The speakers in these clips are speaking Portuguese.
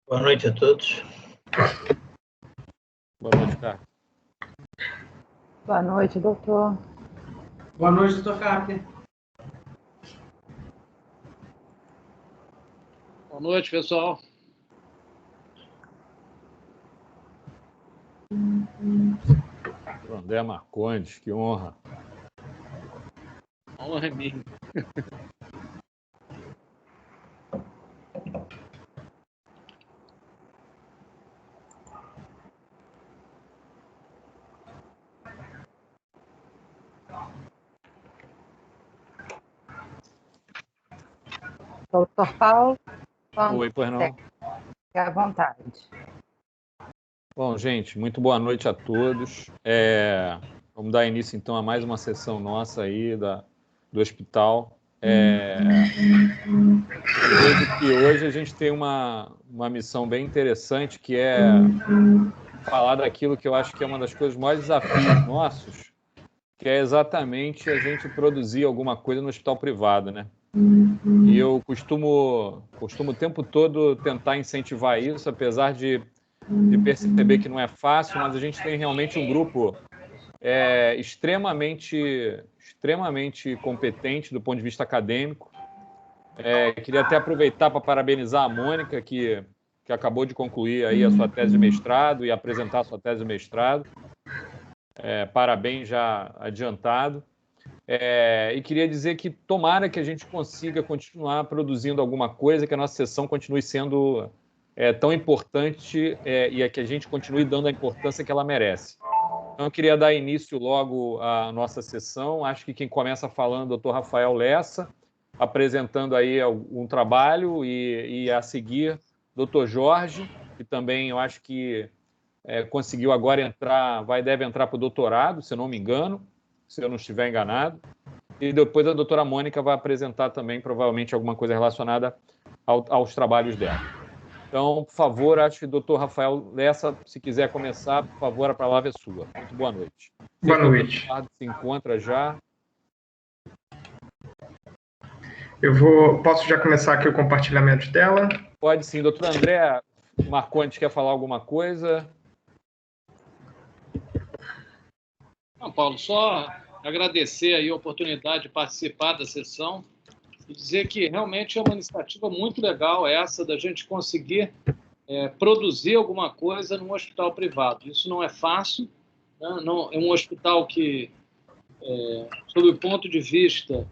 Boa noite a todos. Boa noite, Carlos. Boa noite, doutor. Boa noite, doutor Carter. Boa noite, pessoal. André Marcondes, que honra. Honra é minha. Doutor Paulo, Oi, pois não. fique à vontade. Bom, gente, muito boa noite a todos. Vamos dar início, então, a mais uma sessão nossa aí do hospital. Eu vejo que hoje a gente tem uma missão bem interessante, que é falar daquilo que eu acho que é uma das coisas mais desafios nossos, que é exatamente a gente produzir alguma coisa no hospital privado, né? E eu costumo o tempo todo tentar incentivar isso, apesar de perceber que não é fácil, mas a gente tem realmente um grupo extremamente competente do ponto de vista acadêmico. Queria até aproveitar para parabenizar a Mônica, que acabou de concluir aí a sua tese de mestrado e apresentar a sua tese de mestrado. Parabéns já adiantado. E queria dizer que tomara que a gente consiga continuar produzindo alguma coisa, que a nossa sessão continue sendo tão importante e que a gente continue dando a importância que ela merece. Então, eu queria dar início logo à nossa sessão. Acho que quem começa falando é o Dr. Rafael Lessa, apresentando aí um trabalho, e a seguir, Dr. Jorge, que também eu acho que conseguiu agora deve entrar para o doutorado, se eu não me engano, se eu não estiver enganado. E depois a doutora Mônica vai apresentar também, provavelmente, alguma coisa relacionada aos trabalhos dela. Então, por favor, acho que o doutor Rafael Lessa, se quiser começar, por favor, a palavra é sua. Muito boa noite. Boa noite. O se encontra já. Posso já começar aqui o compartilhamento dela? Pode sim. Doutor André Marcondes quer falar alguma coisa? Não, Paulo, só agradecer aí a oportunidade de participar da sessão e dizer que realmente é uma iniciativa muito legal essa da gente conseguir produzir alguma coisa num hospital privado. Isso não é fácil, né? Não, é um hospital que, sob o ponto de vista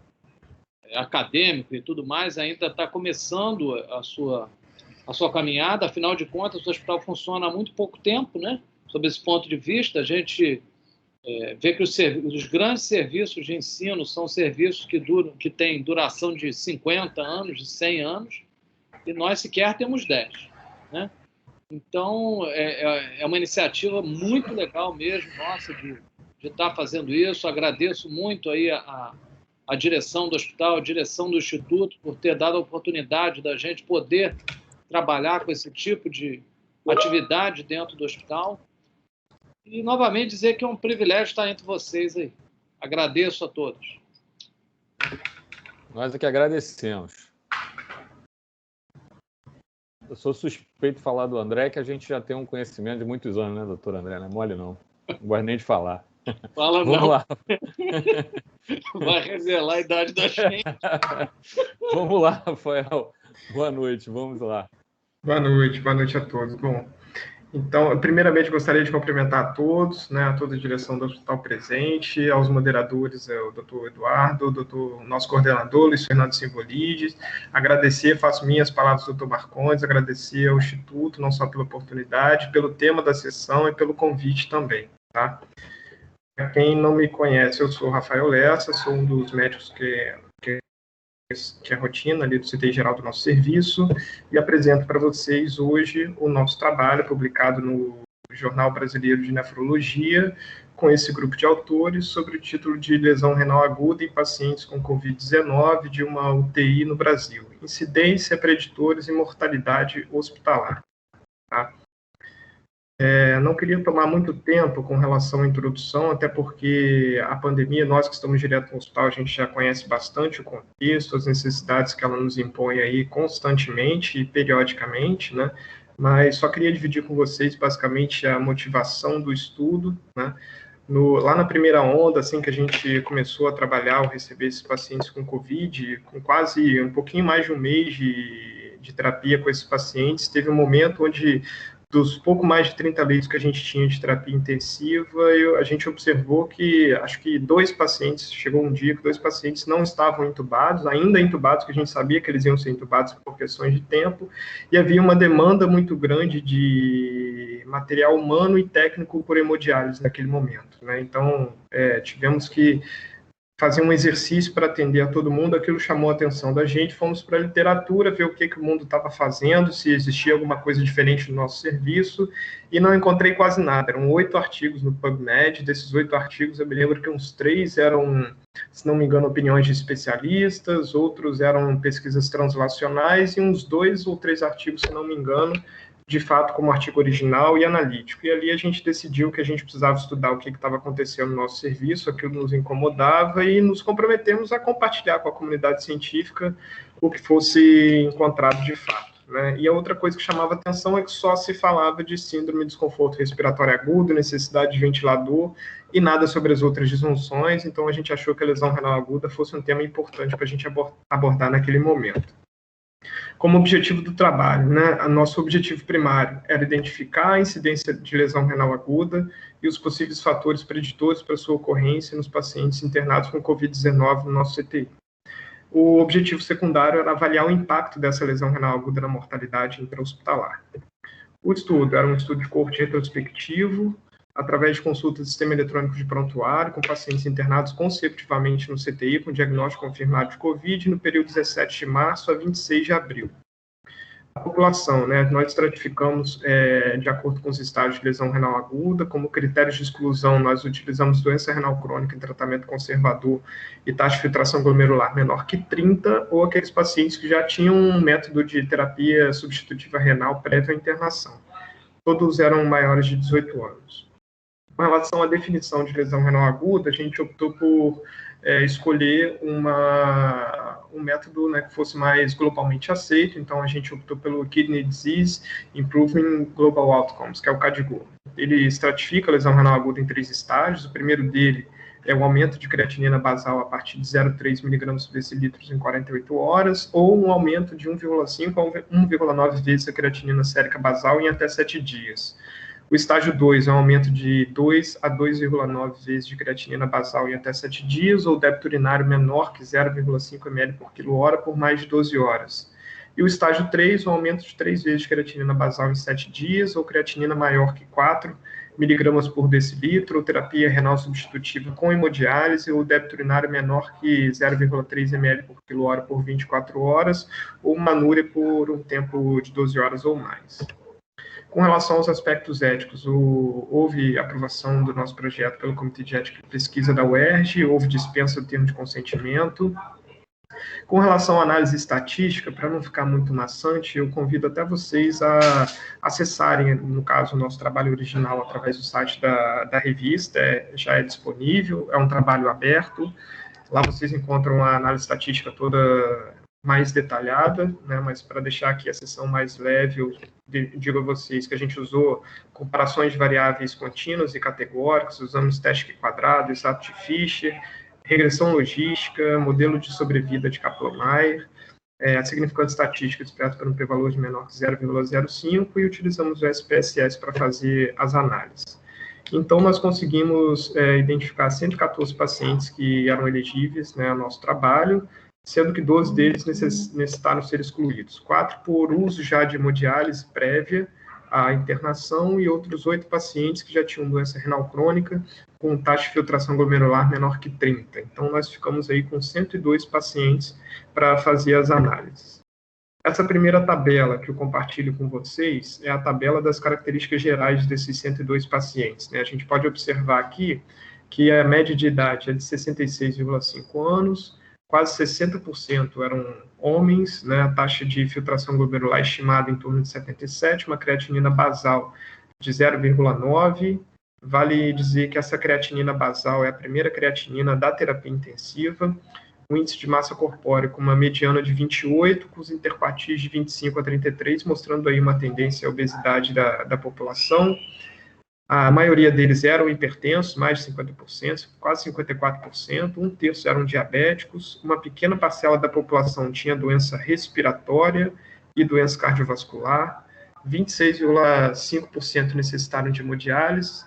acadêmico e tudo mais, ainda está começando a sua caminhada. Afinal de contas, o hospital funciona há muito pouco tempo, né? Sob esse ponto de vista, a gente vê que os grandes serviços de ensino são serviços que têm duração de 50 anos, de 100 anos, e nós sequer temos 10, né? Então, é uma iniciativa muito legal mesmo, nossa, de estar fazendo isso. Agradeço muito aí a direção do hospital, a direção do Instituto, por ter dado a oportunidade da gente poder trabalhar com esse tipo de atividade dentro do hospital. E, novamente, dizer que é um privilégio estar entre vocês aí. Agradeço a todos. Nós é que agradecemos. Eu sou suspeito de falar do André, que a gente já tem um conhecimento de muitos anos, né, doutor André? Não é mole, não. Não gosto nem de falar. Fala Vamos não. lá. Vai revelar a idade da gente. Vamos lá, Rafael. Boa noite, vamos lá. Boa noite a todos. Bom, então, primeiramente, gostaria de cumprimentar a todos, né, a toda a direção do hospital presente, aos moderadores, o doutor Eduardo, o nosso coordenador, Luiz Fernando Simbolides, agradecer, faço minhas palavras do doutor Marcondes, agradecer ao Instituto, não só pela oportunidade, pelo tema da sessão e pelo convite também, tá? Para quem não me conhece, eu sou Rafael Lessa, sou um dos médicos que é rotina ali do CTI geral do nosso serviço, e apresento para vocês hoje o nosso trabalho publicado no Jornal Brasileiro de Nefrologia, com esse grupo de autores, sobre o título de lesão renal aguda em pacientes com Covid-19 de uma UTI no Brasil, incidência, preditores e mortalidade hospitalar. Tá? Não queria tomar muito tempo com relação à introdução, até porque a pandemia, nós que estamos direto no hospital, a gente já conhece bastante o contexto, as necessidades que ela nos impõe aí constantemente e periodicamente, né? mas só queria dividir com vocês, basicamente, a motivação do estudo, né? Lá na primeira onda, assim que a gente começou a trabalhar ou receber esses pacientes com Covid, com quase um pouquinho mais de um mês de terapia com esses pacientes, teve um momento onde, dos pouco mais de 30 leitos que a gente tinha de terapia intensiva, a gente observou que, acho que chegou um dia que 2 pacientes não estavam intubados, ainda intubados, que a gente sabia que eles iam ser intubados por questões de tempo, e havia uma demanda muito grande de material humano e técnico por hemodiálise naquele momento, né? Então, tivemos que fazer um exercício para atender a todo mundo. Aquilo chamou a atenção da gente, fomos para a literatura, ver o que o mundo estava fazendo, se existia alguma coisa diferente no nosso serviço, e não encontrei quase nada. Eram 8 artigos no PubMed. Desses 8 artigos, eu me lembro que uns 3 eram, se não me engano, opiniões de especialistas, outros eram pesquisas translacionais, e uns 2 ou 3 artigos, se não me engano, de fato, como artigo original e analítico. E ali a gente decidiu que a gente precisava estudar o que estava acontecendo no nosso serviço, aquilo nos incomodava, e nos comprometemos a compartilhar com a comunidade científica o que fosse encontrado de fato, né? E a outra coisa que chamava atenção é que só se falava de síndrome de desconforto respiratório agudo, necessidade de ventilador, e nada sobre as outras disfunções. Então a gente achou que a lesão renal aguda fosse um tema importante para a gente abordar naquele momento. Como objetivo do trabalho, né? Nosso objetivo primário era identificar a incidência de lesão renal aguda e os possíveis fatores preditores para sua ocorrência nos pacientes internados com Covid-19 no nosso CTI. O objetivo secundário era avaliar o impacto dessa lesão renal aguda na mortalidade intra-hospitalar. O estudo era um estudo de coorte retrospectivo, através de consultas de sistema eletrônico de prontuário, com pacientes internados consecutivamente no CTI, com diagnóstico confirmado de Covid, no período 17 de março a 26 de abril. A população, né, nós estratificamos de acordo com os estágios de lesão renal aguda. Como critérios de exclusão, nós utilizamos doença renal crônica em tratamento conservador e taxa de filtração glomerular menor que 30, ou aqueles pacientes que já tinham um método de terapia substitutiva renal prévia à internação. Todos eram maiores de 18 anos. Com relação à definição de lesão renal aguda, a gente optou por escolher um método, né, que fosse mais globalmente aceito. Então, a gente optou pelo Kidney Disease Improving Global Outcomes, que é o KDIGO. Ele estratifica a lesão renal aguda em 3 estágios. O primeiro dele é o aumento de creatinina basal a partir de 0,3 mg/dl em 48 horas, ou um aumento de 1,5 a 1,9 vezes a creatinina sérica basal em até 7 dias. O estágio 2 é um aumento de 2 a 2,9 vezes de creatinina basal em até 7 dias, ou débito urinário menor que 0,5 ml por quilo-hora por mais de 12 horas. E o estágio 3, um aumento de 3 vezes de creatinina basal em 7 dias, ou creatinina maior que 4 miligramas por decilitro, ou terapia renal substitutiva com hemodiálise, ou débito urinário menor que 0,3 ml por quilo-hora por 24 horas, ou uma anúria por um tempo de 12 horas ou mais. Com relação aos aspectos éticos, houve aprovação do nosso projeto pelo Comitê de Ética e Pesquisa da UERJ, houve dispensa do termo de consentimento. Com relação à análise estatística, para não ficar muito maçante, eu convido até vocês a acessarem, no caso, o nosso trabalho original através do site da revista, já é disponível, é um trabalho aberto. Lá vocês encontram a análise estatística toda mais detalhada, né? Mas para deixar aqui a sessão mais leve, eu digo a vocês que a gente usou comparações de variáveis contínuas e categóricas, usamos teste quadrado, exato de Fischer, regressão logística, modelo de sobrevida de Kaplan-Meier, a significância estatística expressa por um p-valor de menor que 0,05, e utilizamos o SPSS para fazer as análises. Então, nós conseguimos identificar 114 pacientes que eram elegíveis, né, ao nosso trabalho, sendo que 12 deles necessitaram ser excluídos. 4 por uso já de hemodiálise prévia à internação, e outros 8 pacientes que já tinham doença renal crônica com taxa de filtração glomerular menor que 30. Então, nós ficamos aí com 102 pacientes para fazer as análises. Essa primeira tabela que eu compartilho com vocês é a tabela das características gerais desses 102 pacientes, né? A gente pode observar aqui que a média de idade é de 66,5 anos, quase 60% eram homens, né? A taxa de filtração glomerular estimada em torno de 77, uma creatinina basal de 0,9. Vale dizer que essa creatinina basal é a primeira creatinina da terapia intensiva. o índice de massa corpórea com uma mediana de 28, com os interquartis de 25 a 33, mostrando aí uma tendência à obesidade da população. A maioria deles eram hipertensos, mais de 50%, quase 54%, um terço eram diabéticos, uma pequena parcela da população tinha doença respiratória e doença cardiovascular, 26,5% necessitaram de hemodiálise,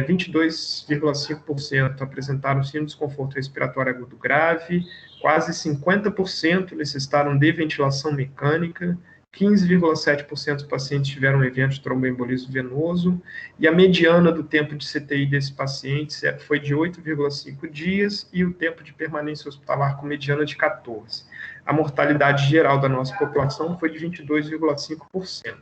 22,5% apresentaram síndrome de desconforto respiratório agudo grave, quase 50% necessitaram de ventilação mecânica, 15,7% dos pacientes tiveram um evento de tromboembolismo venoso, e a mediana do tempo de CTI desses pacientes foi de 8,5 dias, e o tempo de permanência hospitalar com mediana de 14. A mortalidade geral da nossa população foi de 22,5%.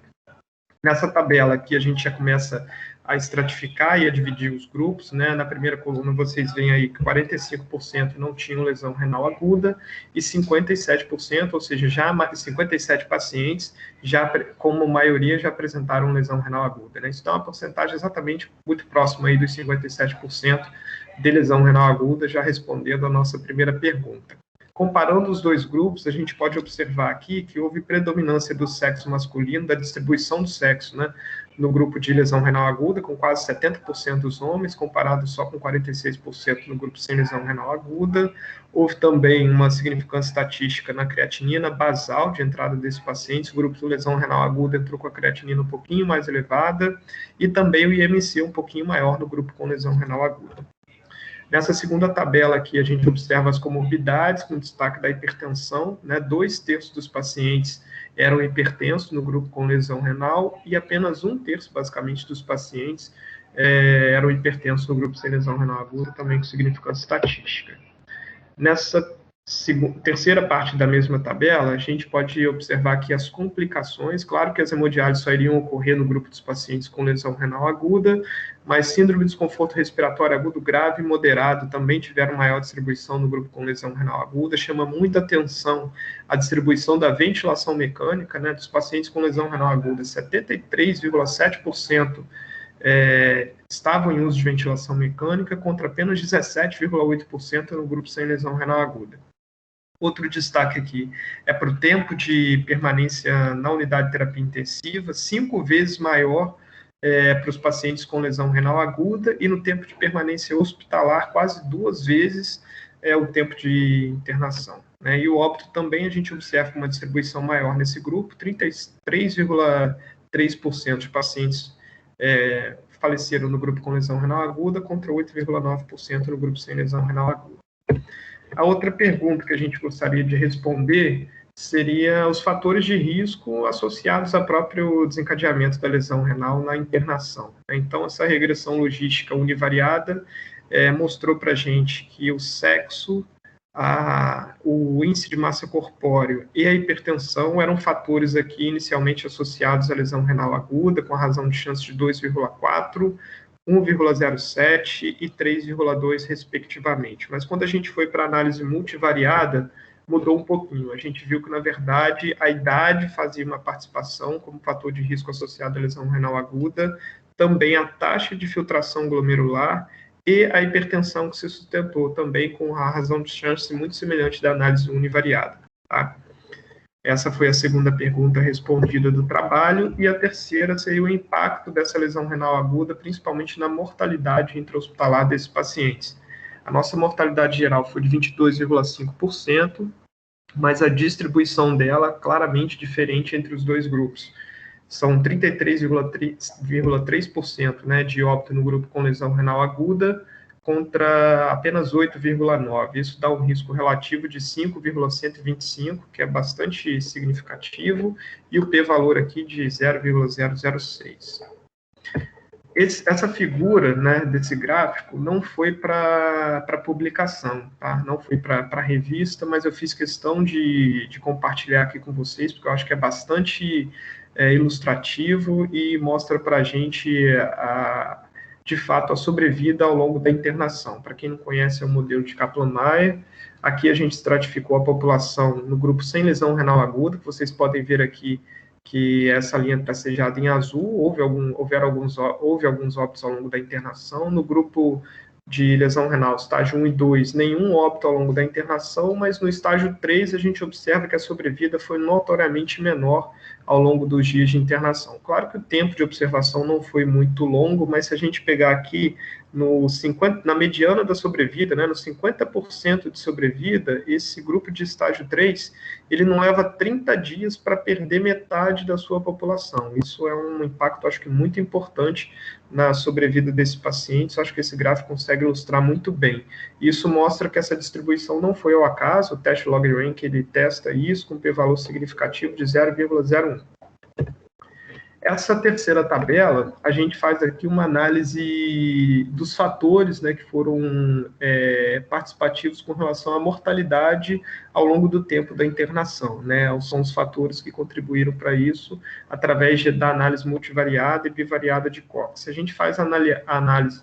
Nessa tabela aqui, a gente já começa a estratificar e a dividir os grupos, né? Na primeira coluna, vocês veem aí que 45% não tinham lesão renal aguda e 57%, ou seja, já 57 pacientes, já como maioria, já apresentaram lesão renal aguda, né? Isso dá uma porcentagem exatamente muito próxima aí dos 57% de lesão renal aguda, já respondendo a nossa primeira pergunta. Comparando os dois grupos, a gente pode observar aqui que houve predominância do sexo masculino, da distribuição do sexo, né, no grupo de lesão renal aguda, com quase 70% dos homens, comparado só com 46% no grupo sem lesão renal aguda. Houve também uma significância estatística na creatinina basal de entrada desses pacientes. O grupo de lesão renal aguda entrou com a creatinina um pouquinho mais elevada, e também o IMC um pouquinho maior no grupo com lesão renal aguda. Nessa segunda tabela aqui, a gente observa as comorbidades, com destaque da hipertensão, né? 2/3 dos pacientes eram hipertensos no grupo com lesão renal, e apenas 1/3, basicamente, dos pacientes eram hipertensos no grupo sem lesão renal aguda, também com significância estatística. Nessa terceira parte da mesma tabela, a gente pode observar aqui as complicações. Claro que as hemodiálises só iriam ocorrer no grupo dos pacientes com lesão renal aguda, mas síndrome de desconforto respiratório agudo grave e moderado também tiveram maior distribuição no grupo com lesão renal aguda. Chama muita atenção a distribuição da ventilação mecânica, né, dos pacientes com lesão renal aguda. 73,7% estavam em uso de ventilação mecânica, contra apenas 17,8% no grupo sem lesão renal aguda. Outro destaque aqui é para o tempo de permanência na unidade de terapia intensiva, 5 vezes maior para os pacientes com lesão renal aguda, e no tempo de permanência hospitalar, quase 2 vezes o tempo de internação, né? E o óbito também a gente observa uma distribuição maior nesse grupo, 33,3% de pacientes faleceram no grupo com lesão renal aguda, contra 8,9% no grupo sem lesão renal aguda. A outra pergunta que a gente gostaria de responder seria os fatores de risco associados ao próprio desencadeamento da lesão renal na internação. Então, essa regressão logística univariada mostrou para a gente que o sexo, o índice de massa corpóreo e a hipertensão eram fatores aqui inicialmente associados à lesão renal aguda, com a razão de chance de 2,4, 1,07 e 3,2, respectivamente. Mas quando a gente foi para a análise multivariada, mudou um pouquinho. A gente viu que, na verdade, a idade fazia uma participação como fator de risco associado à lesão renal aguda, também a taxa de filtração glomerular e a hipertensão, que se sustentou também com a razão de chance muito semelhante da análise univariada. Tá? Essa foi a segunda pergunta respondida do trabalho, e a terceira seria o impacto dessa lesão renal aguda, principalmente na mortalidade intra-hospitalar desses pacientes. A nossa mortalidade geral foi de 22,5%, mas a distribuição dela claramente diferente entre os dois grupos. São 33,3%, né, de óbito no grupo com lesão renal aguda, contra apenas 8,9%. Isso dá um risco relativo de 5,125, que é bastante significativo, e o p-valor aqui de 0,006. Essa figura, né, desse gráfico não foi para publicação, tá? Não foi para revista, mas eu fiz questão de compartilhar aqui com vocês, porque eu acho que é bastante ilustrativo e mostra para a gente de fato, a sobrevida ao longo da internação. Para quem não conhece, é o modelo de Kaplan-Meier. Aqui a gente estratificou a população no grupo sem lesão renal aguda, que vocês podem ver aqui que essa linha está tracejada em azul, houve alguns óbitos ao longo da internação. No grupo de lesão renal, estágio 1 e 2, nenhum óbito ao longo da internação, mas no estágio 3 a gente observa que a sobrevida foi notoriamente menor ao longo dos dias de internação. Claro que o tempo de observação não foi muito longo, mas se a gente pegar aqui na mediana da sobrevida, né, nos 50% de sobrevida, esse grupo de estágio 3, ele não leva 30 dias para perder metade da sua população. Isso é um impacto, acho que, muito importante na sobrevida desses pacientes. Acho que esse gráfico consegue ilustrar muito bem. Isso mostra que essa distribuição não foi ao acaso. O teste log-rank, ele testa isso com p-valor significativo de 0,01. Essa terceira tabela, a gente faz aqui uma análise dos fatores, né, que foram participativos com relação à mortalidade ao longo do tempo da internação, né? São os fatores que contribuíram para isso através da análise multivariada e bivariada de Cox. Se a gente faz a análise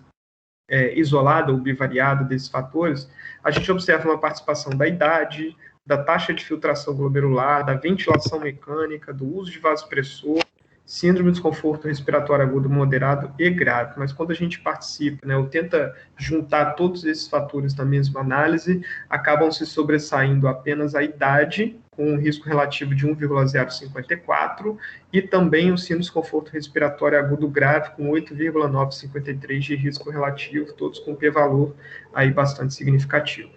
isolada ou bivariada desses fatores, a gente observa uma participação da idade, da taxa de filtração glomerular, da ventilação mecânica, do uso de vasopressor, síndrome de desconforto respiratório agudo moderado e grave. Mas quando a gente participa, né, ou tenta juntar todos esses fatores na mesma análise, acabam se sobressaindo apenas a idade, com um risco relativo de 1,054, e também o síndrome de desconforto respiratório agudo grave, com 8,953 de risco relativo, todos com p-valor aí bastante significativo.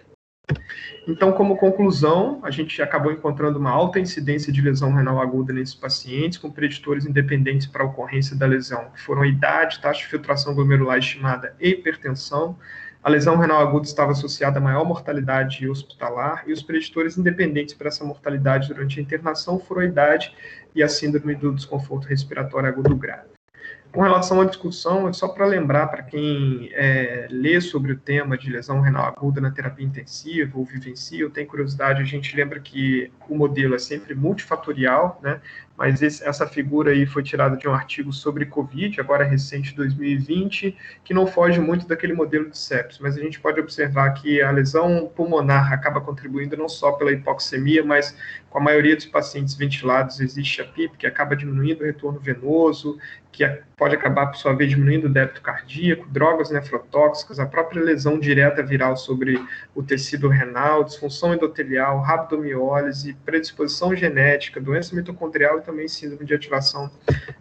Então, como conclusão, a gente acabou encontrando uma alta incidência de lesão renal aguda nesses pacientes, com preditores independentes para a ocorrência da lesão, que foram a idade, taxa de filtração glomerular estimada e hipertensão. A lesão renal aguda estava associada a maior mortalidade hospitalar, e os preditores independentes para essa mortalidade durante a internação foram a idade e a síndrome do desconforto respiratório agudo grave. Com relação à discussão, só para lembrar para quem lê sobre o tema de lesão renal aguda na terapia intensiva ou vivencia, ou tem curiosidade, a gente lembra que o modelo é sempre multifatorial, né? Mas essa figura aí foi tirada de um artigo sobre Covid, agora recente, 2020, que não foge muito daquele modelo de sepsis, mas a gente pode observar que a lesão pulmonar acaba contribuindo não só pela hipoxemia, mas com a maioria dos pacientes ventilados existe a PIP, que acaba diminuindo o retorno venoso, que pode acabar, por sua vez, diminuindo o débito cardíaco, drogas nefrotóxicas, a própria lesão direta viral sobre o tecido renal, disfunção endotelial, rabdomiólise, predisposição genética, doença mitocondrial e também síndrome de ativação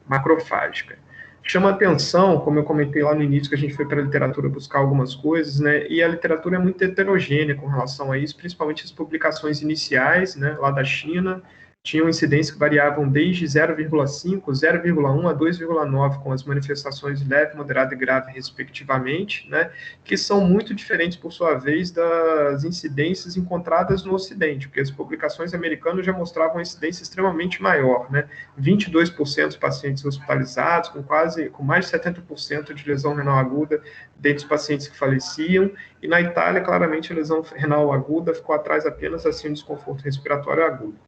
macrofágica. Chama atenção, como eu comentei lá no início, que a gente foi para a literatura buscar algumas coisas, né, e a literatura é muito heterogênea com relação a isso, principalmente as publicações iniciais, né, lá da China, tinham incidências que variavam desde 0,5, 0,1 a 2,9, com as manifestações leve, moderada e grave, respectivamente, né, que são muito diferentes, por sua vez, das incidências encontradas no Ocidente, porque as publicações americanas já mostravam uma incidência extremamente maior, né, 22% dos pacientes hospitalizados, com mais de 70% de lesão renal aguda dentre os pacientes que faleciam, e na Itália, claramente, a lesão renal aguda ficou atrás apenas assim do desconforto respiratório agudo.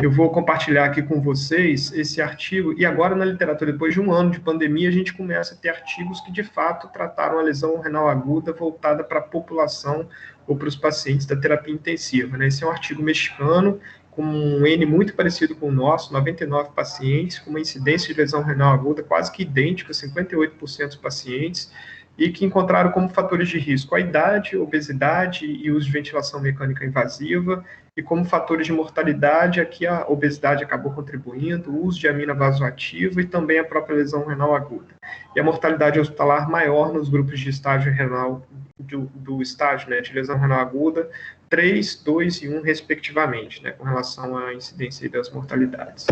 Eu vou compartilhar aqui com vocês esse artigo, e agora na literatura, depois de um ano de pandemia, a gente começa a ter artigos que, de fato, trataram a lesão renal aguda voltada para a população ou para os pacientes da terapia intensiva, né? Esse é um artigo mexicano, com um N muito parecido com o nosso, 99 pacientes, com uma incidência de lesão renal aguda quase que idêntica, 58% dos pacientes, e que encontraram como fatores de risco a idade, obesidade e uso de ventilação mecânica invasiva, e como fatores de mortalidade, aqui a obesidade acabou contribuindo, o uso de amina vasoativa e também a própria lesão renal aguda. E a mortalidade hospitalar maior nos grupos de estágio renal, do estágio, né, de lesão renal aguda, 3, 2 e 1, respectivamente, né, com relação à incidência das mortalidades.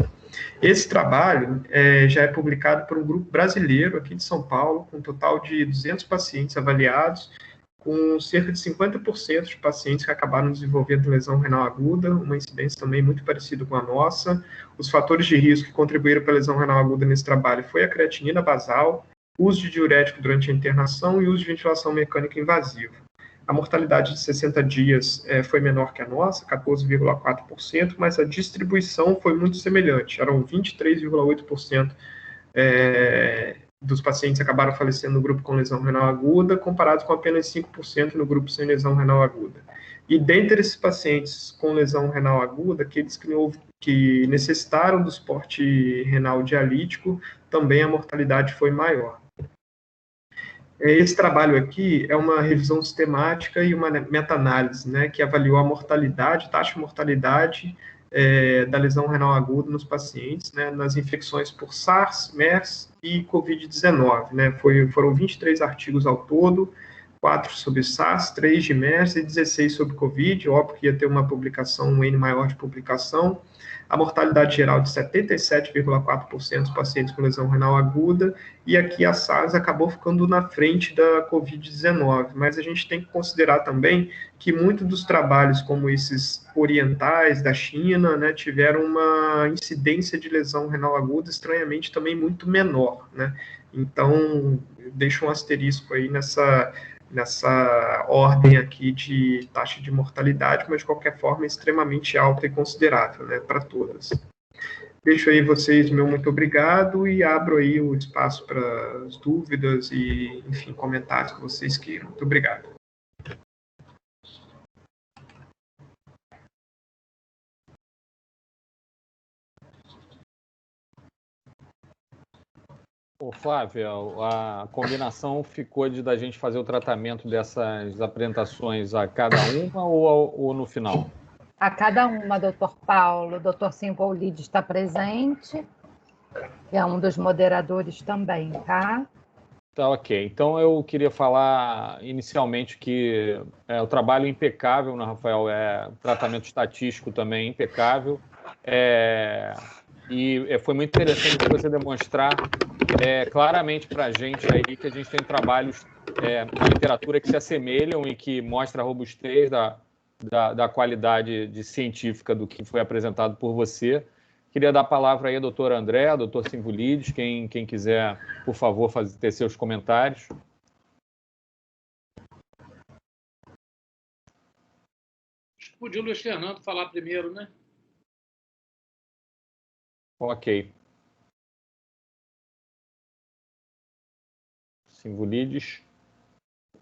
Esse trabalho já é publicado por um grupo brasileiro aqui de São Paulo, com um total de 200 pacientes avaliados, com cerca de 50% de pacientes que acabaram desenvolvendo lesão renal aguda, uma incidência também muito parecida com a nossa. Os fatores de risco que contribuíram para a lesão renal aguda nesse trabalho foi a creatinina basal, uso de diurético durante a internação e uso de ventilação mecânica invasiva. A mortalidade de 60 dias foi menor que a nossa, 14,4%, mas a distribuição foi muito semelhante, eram 23,8% dos pacientes acabaram falecendo no grupo com lesão renal aguda, comparado com apenas 5% no grupo sem lesão renal aguda. E dentre esses pacientes com lesão renal aguda, aqueles que necessitaram do suporte renal dialítico, também a mortalidade foi maior. Esse trabalho aqui é uma revisão sistemática e uma meta-análise, né, que avaliou a mortalidade, taxa de mortalidade da lesão renal aguda nos pacientes, né, nas infecções por SARS, MERS e COVID-19, né, foram 23 artigos ao todo, 4 sobre SARS, 3 de MERS e 16 sobre COVID, óbvio que ia ter uma publicação, um N maior de publicação, a mortalidade geral de 77,4% dos pacientes com lesão renal aguda, e aqui a SARS acabou ficando na frente da COVID-19, mas a gente tem que considerar também que muitos dos trabalhos, como esses orientais da China, né, tiveram uma incidência de lesão renal aguda estranhamente também muito menor, né? Então, deixo um asterisco aí nessa ordem aqui de taxa de mortalidade, mas de qualquer forma é extremamente alta e considerável, né, para todas. Deixo aí vocês meu muito obrigado e abro aí o espaço para as dúvidas e, enfim, comentários que vocês queiram. Muito obrigado. Ô, Flávio, a combinação ficou da gente fazer o tratamento dessas apresentações a cada uma ou no final? A cada uma, doutor Paulo. O doutor Simbolide está presente, que é um dos moderadores também, tá? Tá, ok. Então, eu queria falar inicialmente que o trabalho é impecável, né, Rafael? O tratamento estatístico também é impecável. E foi muito interessante você demonstrar claramente para a gente aí que a gente tem trabalhos na literatura que se assemelham e que mostram a robustez da qualidade científica do que foi apresentado por você. Queria dar a palavra aí ao doutor André, ao doutor Simbulides, quem quiser, por favor, ter seus comentários. Acho que podia o Luiz Fernando falar primeiro, né? Ok. Simbulides,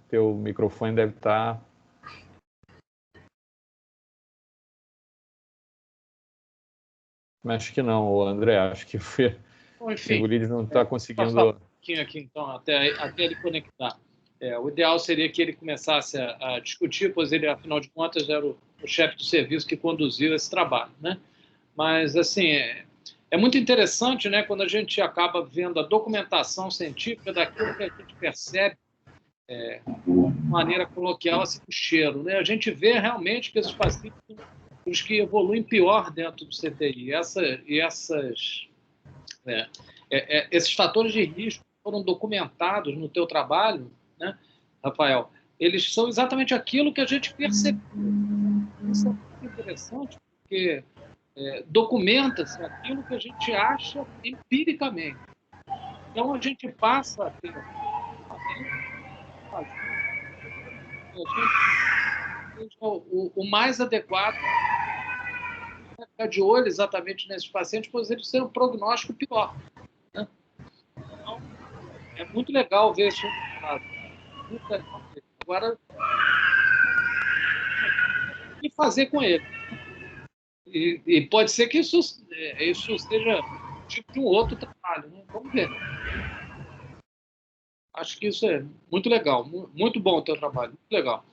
teu microfone deve estar... Mas acho que não, André, acho que foi... Bom, enfim, Simbulides não está conseguindo... Passar um pouquinho aqui, então, até ele conectar. O ideal seria que ele começasse a discutir, pois ele, afinal de contas, era o chefe do serviço que conduziu esse trabalho, né? Mas, assim, é muito interessante, né, quando a gente acaba vendo a documentação científica daquilo que a gente percebe de maneira coloquial, assim, o cheiro, né? A gente vê realmente que esses pacientes são os que evoluem pior dentro do CTI. Esses fatores de risco foram documentados no teu trabalho, né, Rafael? Eles são exatamente aquilo que a gente percebeu. Isso é muito interessante, porque documenta-se aquilo que a gente acha empiricamente. Então, a gente passa a ter o mais adequado para ficar de olho exatamente nesses pacientes, pois eles têm um prognóstico pior, né? Então, é muito legal ver isso. Agora, o que fazer com ele? E pode ser que isso seja tipo de um outro trabalho, né? Vamos ver. Acho que isso é muito legal, muito bom o teu trabalho, muito legal.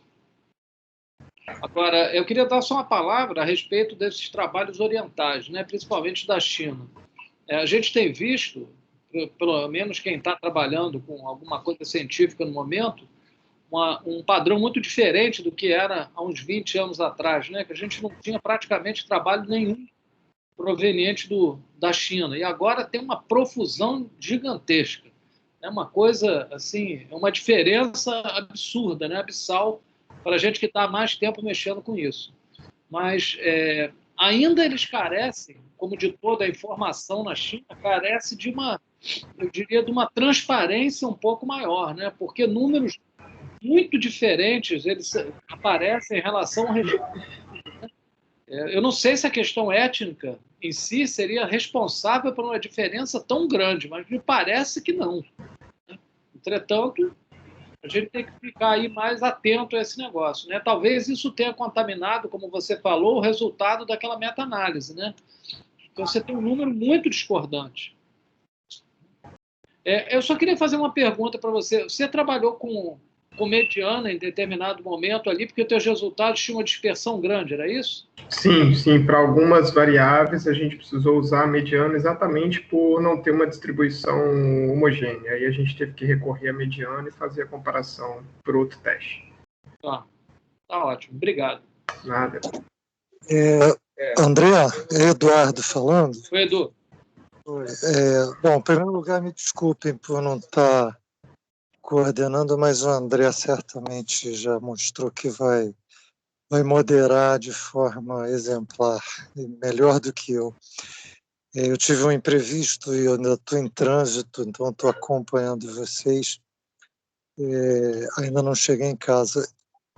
Agora, eu queria dar só uma palavra a respeito desses trabalhos orientais, né? Principalmente da China. A gente tem visto, pelo menos quem está trabalhando com alguma coisa científica no momento, um padrão muito diferente do que era há uns 20 anos atrás, né? Que a gente não tinha praticamente trabalho nenhum proveniente da China. E agora tem uma profusão gigantesca. É uma coisa, assim, é uma diferença absurda, né? Abissal, para a gente que está há mais tempo mexendo com isso. Mas ainda eles carecem, como de toda a informação na China, carece de eu diria, de uma transparência um pouco maior, né? Porque números muito diferentes eles aparecem em relação ao regime. Eu não sei se a questão étnica em si seria responsável por uma diferença tão grande, mas me parece que não. Entretanto, a gente tem que ficar aí mais atento a esse negócio, né? Talvez isso tenha contaminado, como você falou, o resultado daquela meta-análise, né? Então, você tem um número muito discordante. Eu só queria fazer uma pergunta para você. Você trabalhou com mediana em determinado momento ali, porque os teus resultados tinham uma dispersão grande, era isso? Sim, sim. Para algumas variáveis, a gente precisou usar a mediana exatamente por não ter uma distribuição homogênea. Aí a gente teve que recorrer à mediana e fazer a comparação por outro teste. Tá ótimo. Obrigado. Nada. André, é Eduardo falando. Oi, Edu. Bom, em primeiro lugar, me desculpem por não estar coordenando, mas o André certamente já mostrou que vai moderar de forma exemplar, melhor do que eu. Eu tive um imprevisto e eu ainda estou em trânsito, então estou acompanhando vocês. Ainda não cheguei em casa.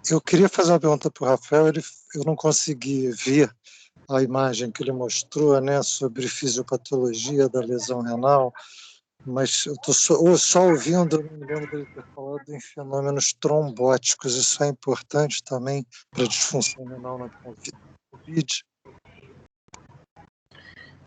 Eu queria fazer uma pergunta para o Rafael, eu não consegui ver a imagem que ele mostrou, né, sobre fisiopatologia da lesão renal, mas eu estou só ouvindo, eu não me lembro dele ter falado em fenômenos trombóticos. Isso é importante também para a disfunção renal na COVID?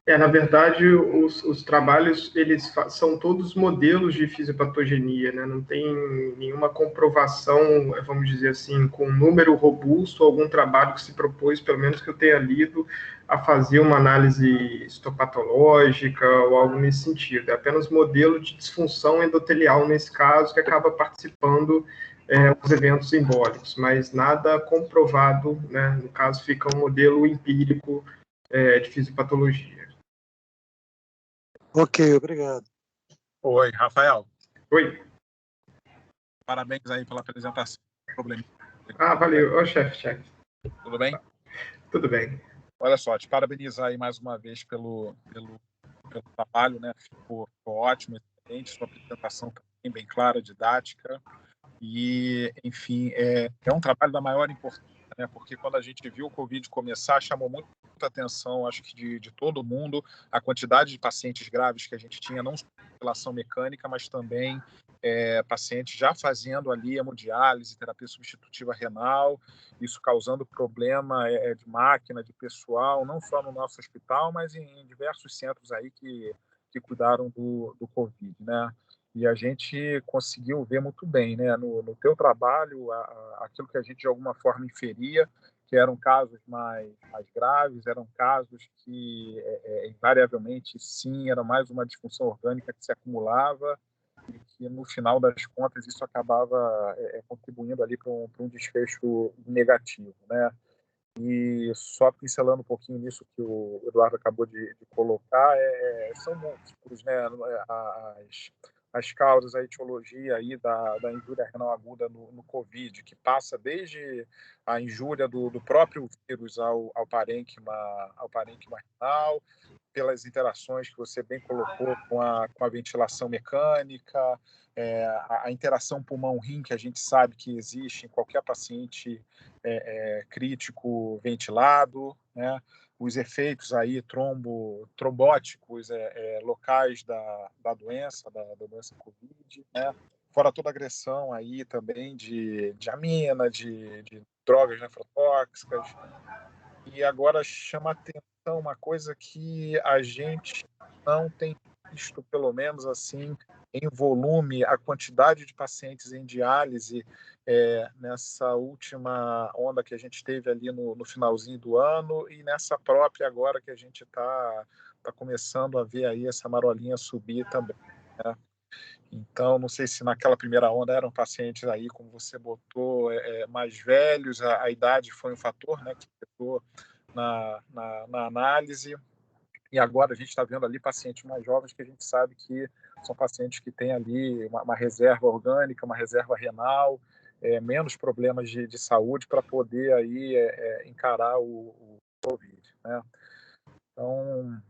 Na verdade, os trabalhos, eles são todos modelos de fisiopatogenia, né? Não tem nenhuma comprovação, vamos dizer assim, com um número robusto, algum trabalho que se propôs, pelo menos que eu tenha lido, a fazer uma análise histopatológica ou algo nesse sentido. É apenas modelo de disfunção endotelial, nesse caso, que acaba participando os eventos embólicos, mas nada comprovado, né? No caso, fica um modelo empírico de fisiopatologia. Ok, obrigado. Oi, Rafael. Oi. Parabéns aí pela apresentação. Problema. Valeu. Ô, chefe. Tudo bem? Tudo bem. Olha só, te parabenizar aí mais uma vez pelo trabalho, né? Ficou ótimo, excelente, sua apresentação também bem clara, didática. E, enfim, é um trabalho da maior importância, né? Porque quando a gente viu o Covid começar, chamou muita atenção, acho que de todo mundo, a quantidade de pacientes graves que a gente tinha, não só com ventilação mecânica, mas também pacientes já fazendo ali hemodiálise, terapia substitutiva renal, isso causando problema de máquina, de pessoal, não só no nosso hospital, mas em diversos centros aí que cuidaram do Covid, né? E a gente conseguiu ver muito bem, né, no teu trabalho, aquilo que a gente de alguma forma inferia, que eram casos mais graves, eram casos que, invariavelmente, sim, era mais uma disfunção orgânica que se acumulava e que, no final das contas, isso acabava contribuindo ali para um desfecho negativo, né? E só pincelando um pouquinho nisso que o Eduardo acabou de colocar, são múltiplos, né, as causas, a etiologia aí da injúria renal aguda no COVID, que passa desde a injúria do próprio vírus ao parênquima renal, pelas interações que você bem colocou com a ventilação mecânica, a interação pulmão-rim, que a gente sabe que existe em qualquer paciente crítico ventilado, né? Os efeitos aí trombóticos locais da doença COVID, né? Fora toda a agressão aí também de amina, de drogas nefrotóxicas. E agora chama a atenção uma coisa que a gente não tem visto, pelo menos assim, em volume, a quantidade de pacientes em diálise nessa última onda que a gente teve ali no finalzinho do ano e nessa própria agora que a gente está começando a ver aí essa marolinha subir também, né? Então, não sei se naquela primeira onda eram pacientes aí, como você botou, mais velhos, a idade foi um fator, né, que afetou na análise. E agora a gente está vendo ali pacientes mais jovens que a gente sabe que são pacientes que têm ali uma reserva orgânica, uma reserva renal, menos problemas de saúde para poder aí encarar o Covid, né? Então,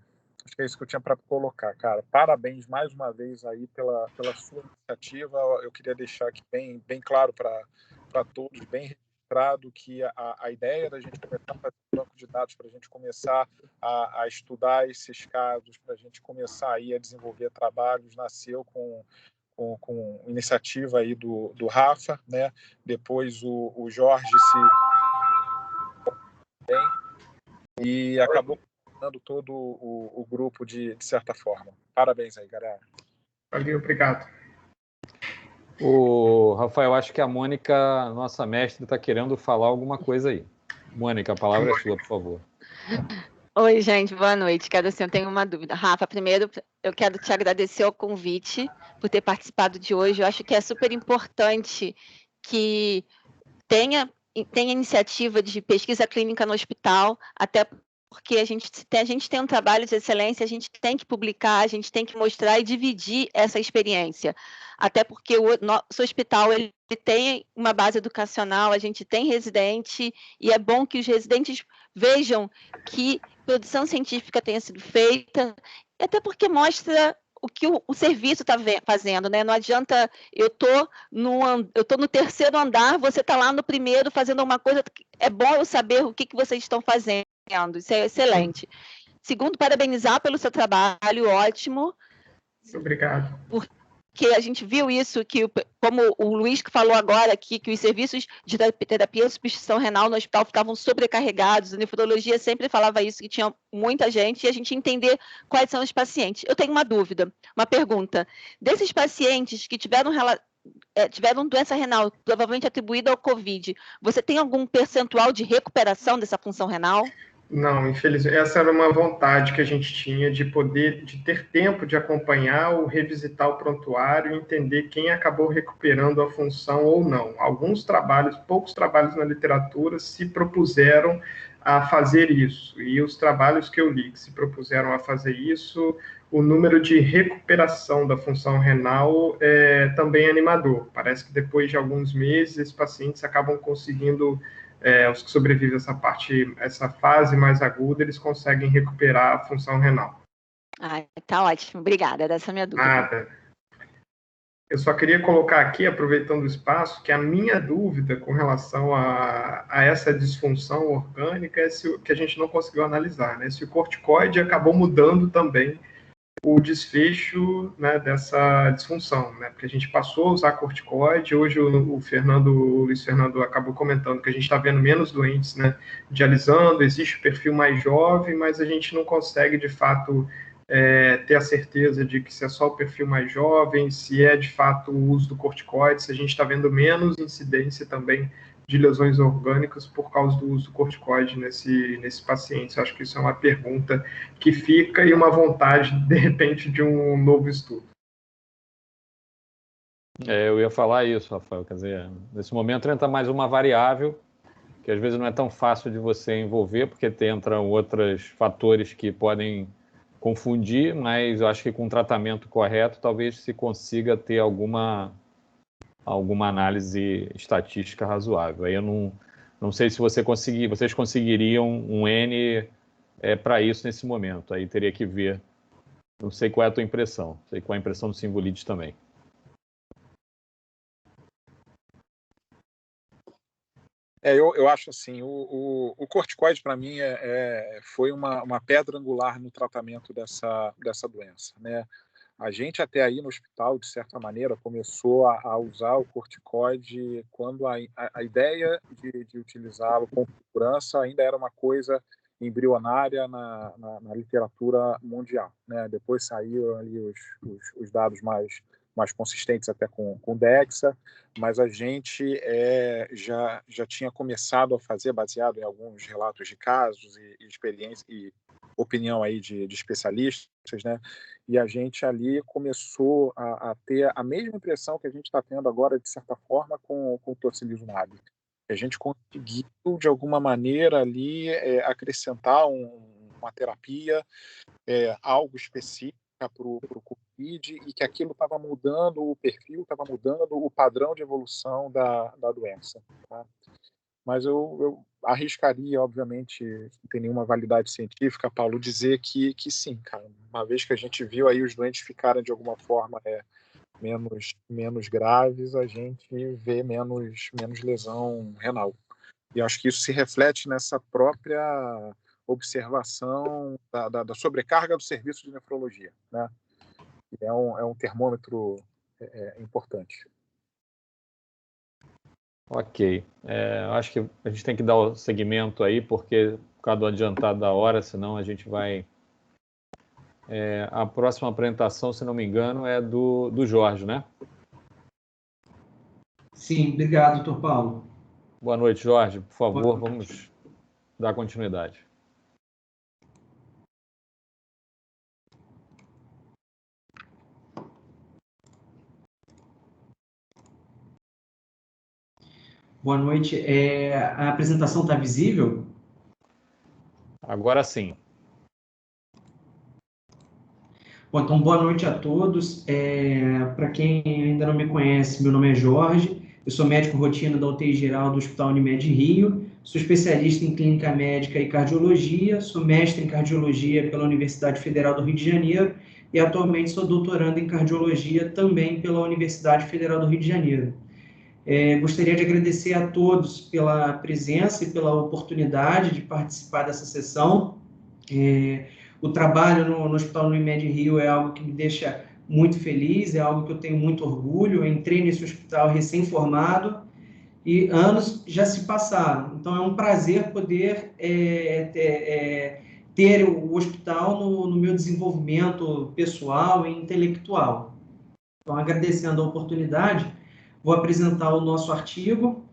acho que é isso que eu tinha para colocar, cara. Parabéns mais uma vez aí pela sua iniciativa. Eu queria deixar aqui bem claro para todos, bem registrado, que a ideia da gente começar a fazer um banco de dados, para a gente começar a estudar esses casos, para a gente começar aí a desenvolver trabalhos, nasceu com iniciativa aí do Rafa, né? Depois o Jorge e acabou todo o grupo de certa forma. Parabéns aí, galera. Valeu, obrigado. Rafael, acho que a Mônica, nossa mestre, está querendo falar alguma coisa aí. Mônica, a palavra é sua, por favor. Oi, gente, boa noite. Eu tenho uma dúvida. Rafa, primeiro eu quero te agradecer o convite por ter participado de hoje. Eu acho que é super importante que tenha iniciativa de pesquisa clínica no hospital, até porque a gente tem um trabalho de excelência, a gente tem que publicar, a gente tem que mostrar e dividir essa experiência. Até porque o nosso hospital ele tem uma base educacional, a gente tem residente, e é bom que os residentes vejam que produção científica tenha sido feita, até porque mostra o que o serviço está fazendo, né? Não adianta eu tô no terceiro andar, você está lá no primeiro fazendo uma coisa. É bom eu saber o que vocês estão fazendo. Isso é excelente. Segundo, parabenizar pelo seu trabalho, ótimo. Obrigado. Porque a gente viu isso, como o Luiz que falou agora aqui, que os serviços de terapia de substituição renal no hospital ficavam sobrecarregados, a nefrologia sempre falava isso, que tinha muita gente, e a gente entender quais são os pacientes. Eu tenho uma dúvida, uma pergunta. Desses pacientes que tiveram doença renal provavelmente atribuída ao COVID, você tem algum percentual de recuperação dessa função renal? Não, infelizmente, essa era uma vontade que a gente tinha de ter tempo de acompanhar ou revisitar o prontuário e entender quem acabou recuperando a função ou não. Poucos trabalhos na literatura se propuseram a fazer isso, e os trabalhos que eu li que se propuseram a fazer isso, o número de recuperação da função renal é também animador. Parece que depois de alguns meses, esses pacientes acabam conseguindo os que sobrevivem a essa fase mais aguda, eles conseguem recuperar a função renal. Tá ótimo, obrigada, era essa a minha dúvida. Nada. Eu só queria colocar aqui, aproveitando o espaço, que a minha dúvida com relação a essa disfunção orgânica é que a gente não conseguiu analisar, né? Se o corticoide acabou mudando também o desfecho, né, dessa disfunção, né? Porque a gente passou a usar corticoide, hoje o Luiz Fernando acabou comentando que a gente está vendo menos doentes, né, dialisando, existe o perfil mais jovem, mas a gente não consegue, de fato, ter a certeza de que se é só o perfil mais jovem, se é, de fato, o uso do corticoide, se a gente está vendo menos incidência também de lesões orgânicas por causa do uso do corticoide nesse paciente. Eu acho que isso é uma pergunta que fica e uma vontade, de repente, de um novo estudo. Eu ia falar isso, Rafael. Quer dizer, nesse momento entra mais uma variável que às vezes não é tão fácil de você envolver, porque entram outros fatores que podem confundir, mas eu acho que com o tratamento correto talvez se consiga ter alguma análise estatística razoável. Aí eu não sei se vocês conseguiriam um N para isso nesse momento. Aí teria que ver. Não sei qual é a tua impressão. Sei qual é a impressão do Simvolides também. Eu acho assim, o corticoide para mim foi uma pedra angular no tratamento dessa doença, né? A gente até aí no hospital, de certa maneira, começou a usar o corticoide quando a ideia de utilizá-lo com segurança ainda era uma coisa embrionária na literatura mundial, né? Depois saíram ali os dados mais consistentes até com DEXA, mas a gente já tinha começado a fazer, baseado em alguns relatos de casos e experiência e opinião aí de especialistas, né? E a gente ali começou a ter a mesma impressão que a gente está tendo agora, de certa forma, com o tocilizumab. A gente conseguiu, de alguma maneira, ali acrescentar uma terapia, algo específico para o COVID, e que aquilo estava mudando o perfil, estava mudando o padrão de evolução da doença. Tá? Mas eu arriscaria, obviamente, não tem nenhuma validade científica, Paulo, dizer que sim, cara. Uma vez que a gente viu aí os doentes ficarem de alguma forma menos graves, a gente vê menos lesão renal. E acho que isso se reflete nessa própria observação da sobrecarga do serviço de nefrologia, né? É um termômetro importante. Ok. Acho que a gente tem que dar o segmento aí, porque por causa do adiantado da hora, senão a gente vai A próxima apresentação, se não me engano, é do Jorge, né? Sim, obrigado, doutor Paulo. Boa noite, Jorge. Por favor, vamos dar continuidade. Boa noite. A apresentação está visível? Agora sim. Bom, então, boa noite a todos. Para quem ainda não me conhece, meu nome é Jorge, eu sou médico rotina da UTI geral do Hospital Unimed Rio, sou especialista em clínica médica e cardiologia, sou mestre em cardiologia pela Universidade Federal do Rio de Janeiro e atualmente sou doutorando em cardiologia também pela Universidade Federal do Rio de Janeiro. Gostaria de agradecer a todos pela presença e pela oportunidade de participar dessa sessão. O trabalho no Hospital Unimed Rio é algo que me deixa muito feliz, é algo que eu tenho muito orgulho. Eu entrei nesse hospital recém-formado e anos já se passaram. Então, é um prazer poder ter o hospital no meu desenvolvimento pessoal e intelectual. Então, agradecendo a oportunidade, vou apresentar o nosso artigo,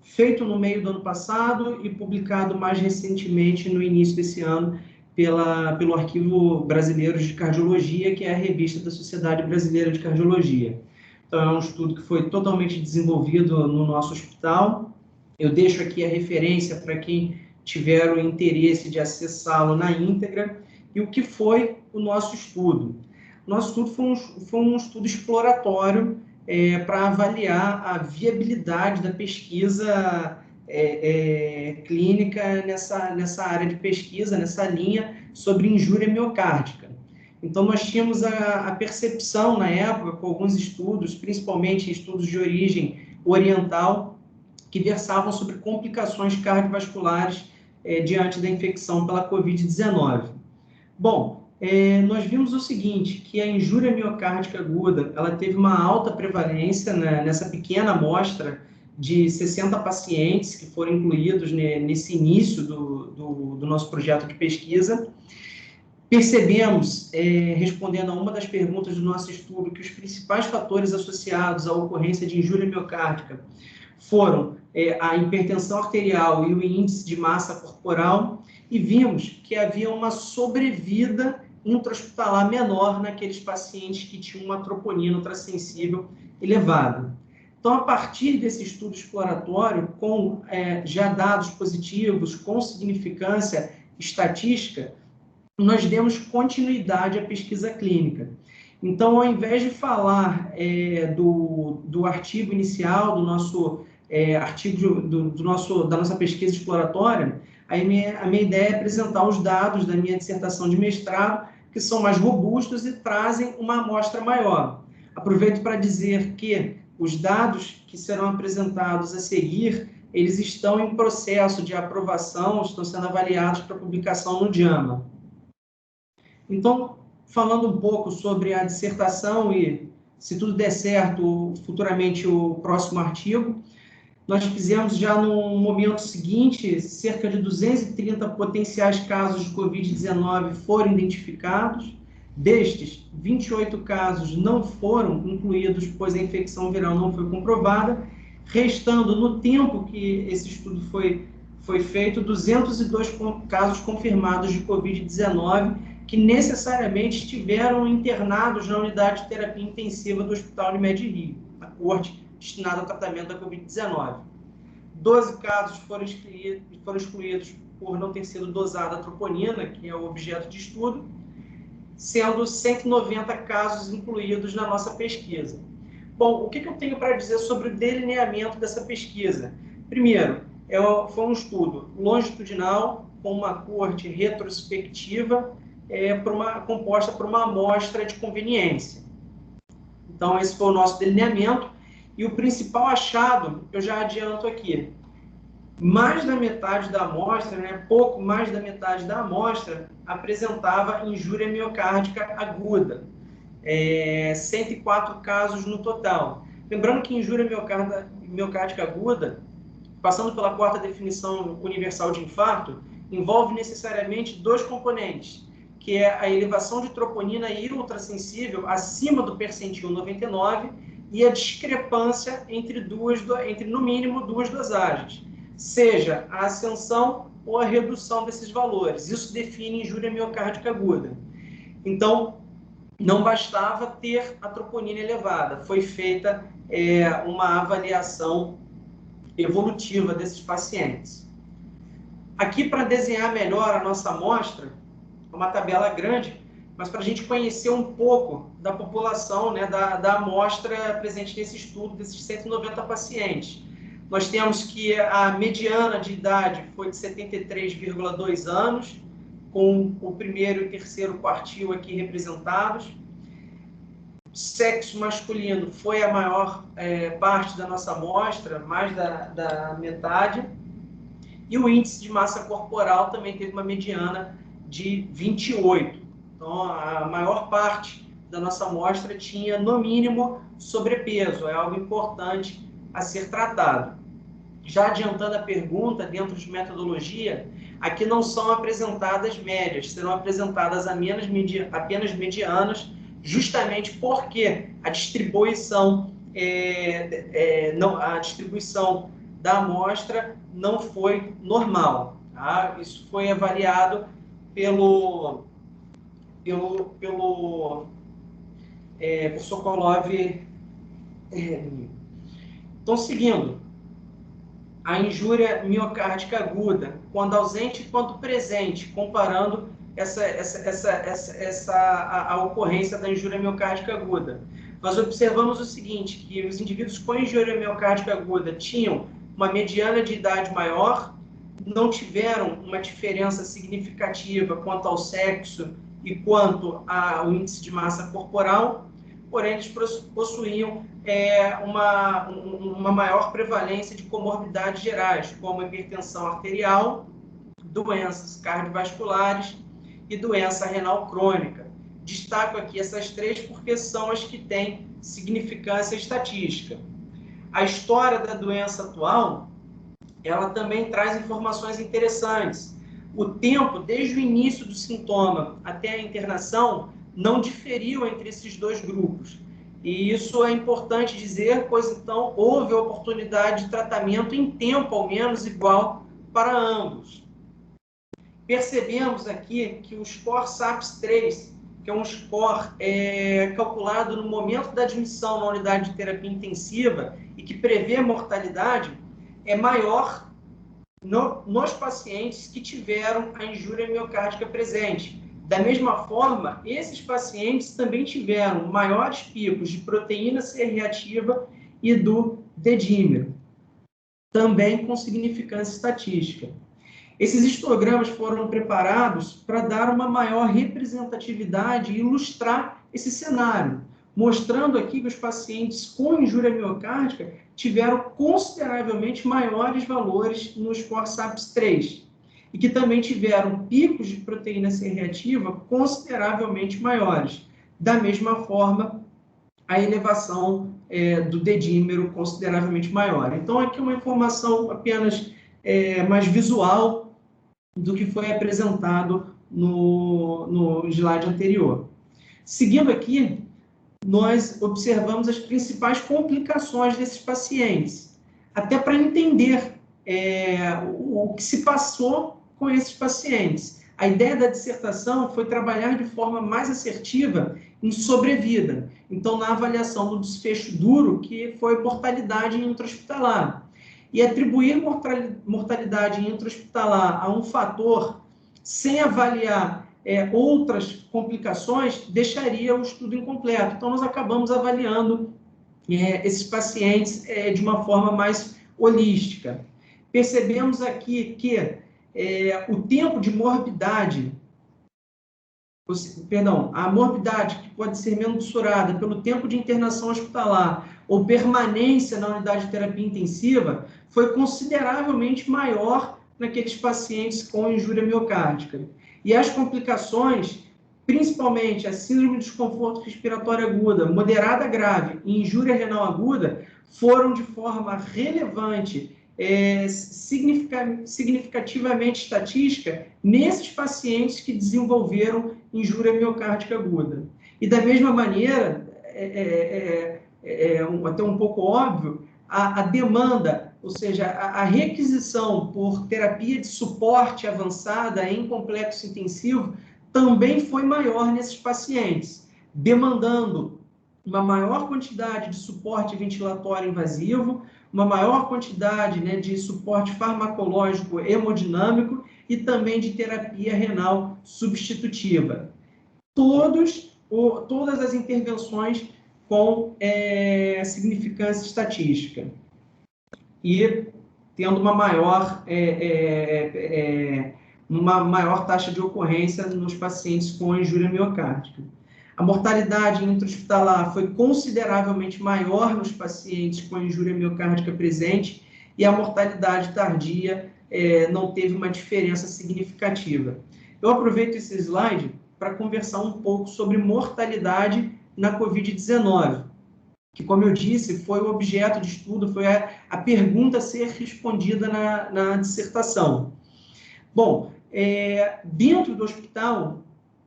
feito no meio do ano passado e publicado mais recentemente no início desse ano pelo Arquivo Brasileiro de Cardiologia, que é a revista da Sociedade Brasileira de Cardiologia. Então, é um estudo que foi totalmente desenvolvido no nosso hospital. Eu deixo aqui a referência para quem tiver o interesse de acessá-lo na íntegra. E o que foi o nosso estudo? O nosso estudo foi um estudo exploratório para avaliar a viabilidade da pesquisa clínica nessa área de pesquisa, nessa linha sobre injúria miocárdica. Então, nós tínhamos a percepção, na época, com alguns estudos, principalmente estudos de origem oriental, que versavam sobre complicações cardiovasculares diante da infecção pela Covid-19. Bom, nós vimos o seguinte, que a injúria miocárdica aguda, ela teve uma alta prevalência nessa pequena amostra de 60 pacientes que foram incluídos nesse início do nosso projeto de pesquisa. Percebemos, respondendo a uma das perguntas do nosso estudo, que os principais fatores associados à ocorrência de injúria miocárdica foram a hipertensão arterial e o índice de massa corporal, e vimos que havia uma sobrevida intra-hospitalar menor naqueles pacientes que tinham uma troponina ultrassensível elevada. Então, a partir desse estudo exploratório, com já dados positivos, com significância estatística, nós demos continuidade à pesquisa clínica. Então, ao invés de falar do artigo inicial, do nosso artigo da nossa pesquisa exploratória, a minha ideia é apresentar os dados da minha dissertação de mestrado, que são mais robustos e trazem uma amostra maior. Aproveito para dizer que os dados que serão apresentados a seguir, eles estão em processo de aprovação, estão sendo avaliados para publicação no JAMA. Então, falando um pouco sobre a dissertação e, se tudo der certo, futuramente o próximo artigo, nós fizemos já no momento seguinte, cerca de 230 potenciais casos de Covid-19 foram identificados. Destes, 28 casos não foram incluídos, pois a infecção viral não foi comprovada, restando, no tempo que esse estudo foi feito, 202 casos confirmados de Covid-19, que necessariamente estiveram internados na unidade de terapia intensiva do Hospital Unimed Rio, a coorte destinada ao tratamento da Covid-19. 12 casos foram excluídos por não ter sido dosada a troponina, que é o objeto de estudo, sendo 190 casos incluídos na nossa pesquisa. Bom, o que eu tenho para dizer sobre o delineamento dessa pesquisa? Primeiro, foi um estudo longitudinal, com uma coorte retrospectiva, composta por uma amostra de conveniência. Então, esse foi o nosso delineamento. E o principal achado, eu já adianto aqui, mais da metade da amostra, pouco mais da metade da amostra, apresentava injúria miocárdica aguda. 104 casos no total. Lembrando que injúria miocárdica aguda, passando pela quarta definição universal de infarto, envolve necessariamente dois componentes, que é a elevação de troponina e ultrassensível acima do percentil 99 e a discrepância entre no mínimo duas dosagens, seja a ascensão ou a redução desses valores. Isso define injúria miocárdica aguda. Então, não bastava ter a troponina elevada, foi feita uma avaliação evolutiva desses pacientes. Aqui, para desenhar melhor a nossa amostra, uma tabela grande, mas para a gente conhecer um pouco da população, né, da amostra presente nesse estudo, desses 190 pacientes. Nós temos que a mediana de idade foi de 73,2 anos, com o primeiro e terceiro quartil aqui representados. Sexo masculino foi a maior parte da nossa amostra, mais da metade. E o índice de massa corporal também teve uma mediana de 28. Então, a maior parte da nossa amostra tinha, no mínimo, sobrepeso. É algo importante a ser tratado. Já adiantando a pergunta, dentro de metodologia, aqui não são apresentadas médias, serão apresentadas apenas medianas, justamente porque a distribuição da amostra não foi normal. Tá? Isso foi avaliado por Sokolov. Então, seguindo, a injúria miocárdica aguda, quando ausente e quando presente, comparando a ocorrência da injúria miocárdica aguda. Nós observamos o seguinte, que os indivíduos com injúria miocárdica aguda tinham uma mediana de idade maior, não tiveram uma diferença significativa quanto ao sexo e quanto ao índice de massa corporal, porém eles possuíam uma maior prevalência de comorbidades gerais, como hipertensão arterial, doenças cardiovasculares e doença renal crônica. Destaco aqui essas três porque são as que têm significância estatística. A história da doença atual, ela também traz informações interessantes. O tempo, desde o início do sintoma até a internação, não diferiu entre esses dois grupos. E isso é importante dizer, pois então houve oportunidade de tratamento em tempo, ao menos, igual para ambos. Percebemos aqui que o score SAPS-3, que é um score calculado no momento da admissão na unidade de terapia intensiva e que prevê mortalidade, é maior nos pacientes que tiveram a injúria miocárdica presente. Da mesma forma, esses pacientes também tiveram maiores picos de proteína C reativa e do D-dímero, também com significância estatística. Esses histogramas foram preparados para dar uma maior representatividade e ilustrar esse cenário, mostrando aqui que os pacientes com injúria miocárdica tiveram consideravelmente maiores valores no score SAPS-3 e que também tiveram picos de proteína C reativa consideravelmente maiores. Da mesma forma, a elevação do D-dímero consideravelmente maior. Então, aqui uma informação apenas mais visual do que foi apresentado no slide anterior. Seguindo aqui, nós observamos as principais complicações desses pacientes, até para entender o que se passou com esses pacientes. A ideia da dissertação foi trabalhar de forma mais assertiva em sobrevida. Então, na avaliação do desfecho duro, que foi mortalidade intra-hospitalar. E atribuir mortalidade intra-hospitalar a um fator sem avaliar outras complicações deixaria o estudo incompleto. Então, nós acabamos avaliando esses pacientes de uma forma mais holística. Percebemos aqui que o tempo de morbidade, a morbidade que pode ser mensurada pelo tempo de internação hospitalar ou permanência na unidade de terapia intensiva foi consideravelmente maior naqueles pacientes com injúria miocárdica. E as complicações, principalmente a síndrome de desconforto respiratório aguda, moderada grave e injúria renal aguda, foram de forma relevante significativamente estatística nesses pacientes que desenvolveram injúria miocárdica aguda. E da mesma maneira, até um pouco óbvio, a demanda, ou seja, a requisição por terapia de suporte avançada em complexo intensivo também foi maior nesses pacientes, demandando uma maior quantidade de suporte ventilatório invasivo, uma maior quantidade, né, de suporte farmacológico hemodinâmico e também de terapia renal substitutiva. Todas as intervenções com significância estatística e tendo uma maior taxa de ocorrência nos pacientes com injúria miocárdica. A mortalidade intra-hospitalar foi consideravelmente maior nos pacientes com injúria miocárdica presente e a mortalidade tardia não teve uma diferença significativa. Eu aproveito esse slide para conversar um pouco sobre mortalidade na COVID-19, que, como eu disse, foi o objeto de estudo, foi a pergunta a ser respondida na dissertação. Bom, dentro do hospital,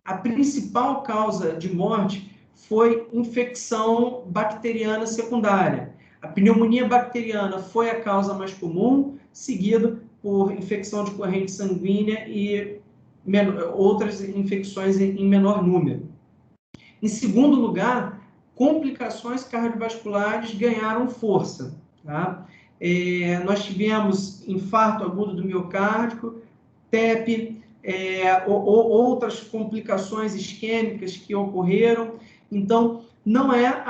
a principal causa de morte foi infecção bacteriana secundária. A pneumonia bacteriana foi a causa mais comum, seguido por infecção de corrente sanguínea e outras infecções em menor número. Em segundo lugar, complicações cardiovasculares ganharam força. Tá? Nós tivemos infarto agudo do miocárdio, TEP, outras complicações isquêmicas que ocorreram. Então, não é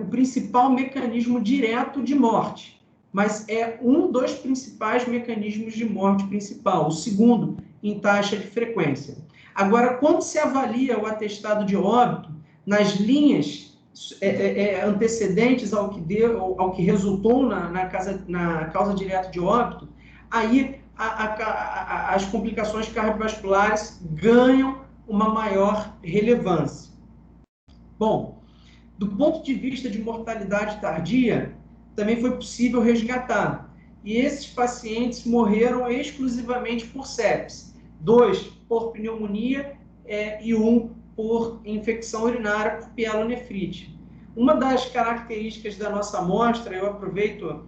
o principal mecanismo direto de morte, mas é um dos principais mecanismos de morte principal, o segundo em taxa de frequência. Agora, quando se avalia o atestado de óbito, nas linhas antecedentes ao que resultou na causa direta de óbito, aí as complicações cardiovasculares ganham uma maior relevância. Bom, do ponto de vista de mortalidade tardia, também foi possível resgatar. E esses pacientes morreram exclusivamente por sepse. 2 por pneumonia e 1 por infecção urinária por pielonefrite. Uma das características da nossa amostra, eu aproveito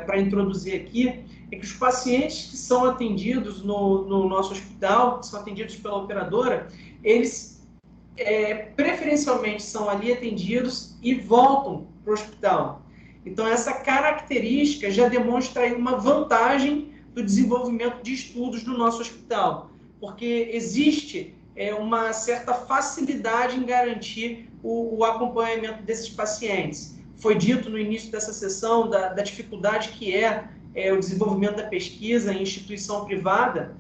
para introduzir aqui, é que os pacientes que são atendidos no nosso hospital, que são atendidos pela operadora, eles preferencialmente são ali atendidos e voltam para o hospital. Então, essa característica já demonstra aí uma vantagem do desenvolvimento de estudos no nosso hospital, porque existe uma certa facilidade em garantir o acompanhamento desses pacientes. Foi dito no início dessa sessão da dificuldade que é o desenvolvimento da pesquisa em instituição privada.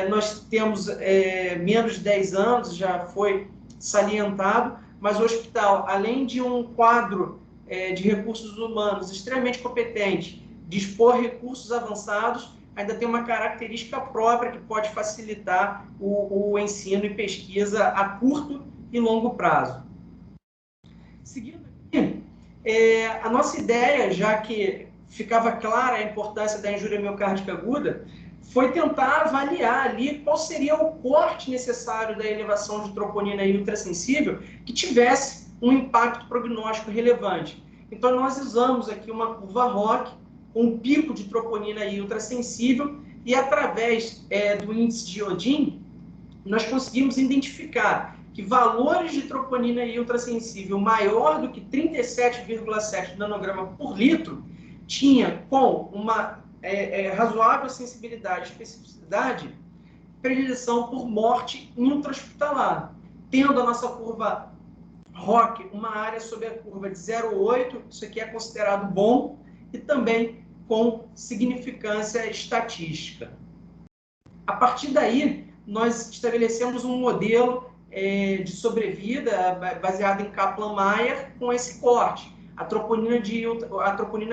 Nós temos menos de 10 anos, já foi salientado, mas o hospital, além de um quadro de recursos humanos extremamente competente, dispor recursos avançados, ainda tem uma característica própria que pode facilitar o ensino e pesquisa a curto e longo prazo. Seguindo aqui, a nossa ideia, já que ficava clara a importância da injúria miocárdica aguda, foi tentar avaliar ali qual seria o corte necessário da elevação de troponina I ultrassensível que tivesse um impacto prognóstico relevante. Então, nós usamos aqui uma curva ROC, com um pico de troponina I ultrassensível, e através do índice de Odin, nós conseguimos identificar que valores de troponina I ultrassensível maior do que 37,7 nanograma por litro tinha, com uma razoável sensibilidade e especificidade, predileção por morte intra-hospitalar, tendo a nossa curva ROC uma área sobre a curva de 0,8, isso aqui é considerado bom, e também com significância estatística. A partir daí, nós estabelecemos um modelo de sobrevida baseado em Kaplan-Meier com esse corte. A troponina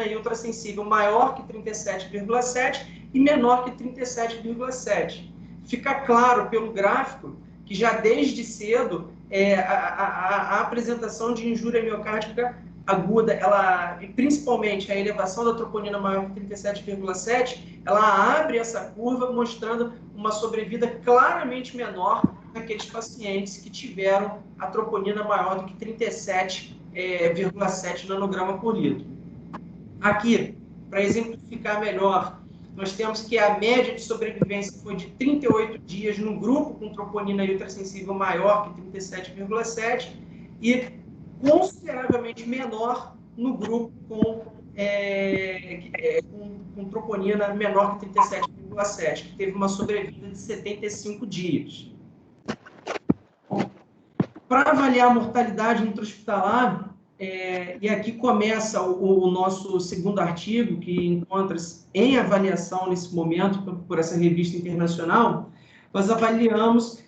I ultrassensível maior que 37,7 e menor que 37,7. Fica claro pelo gráfico que já desde cedo a apresentação de injúria miocárdica aguda, ela, principalmente a elevação da troponina maior que 37,7, ela abre essa curva mostrando uma sobrevida claramente menor naqueles pacientes que tiveram a troponina maior do que 37,7 nanograma por litro. Aqui, para exemplificar melhor, nós temos que a média de sobrevivência foi de 38 dias no grupo com troponina ultrassensível maior que 37,7 e consideravelmente menor no grupo com troponina menor que 37,7, que teve uma sobrevida de 75 dias. Para avaliar a mortalidade intra-hospitalar, e aqui começa o nosso segundo artigo, que encontra-se em avaliação nesse momento por essa revista internacional, nós avaliamos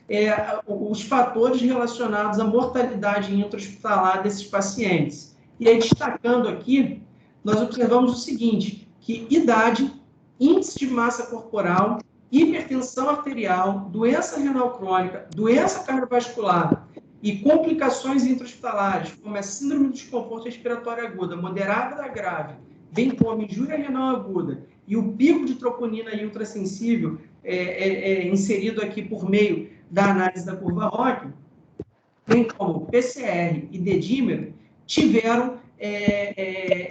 os fatores relacionados à mortalidade intra-hospitalar desses pacientes. E aí, destacando aqui, nós observamos o seguinte, que idade, índice de massa corporal, hipertensão arterial, doença renal crônica, doença cardiovascular e complicações intra-hospitalares, como a síndrome do desconforto respiratório aguda, moderada a grave, bem como injúria renal aguda, e o pico de troponina ultrassensível inserido aqui por meio da análise da curva ROC, bem como PCR e dedímero, tiveram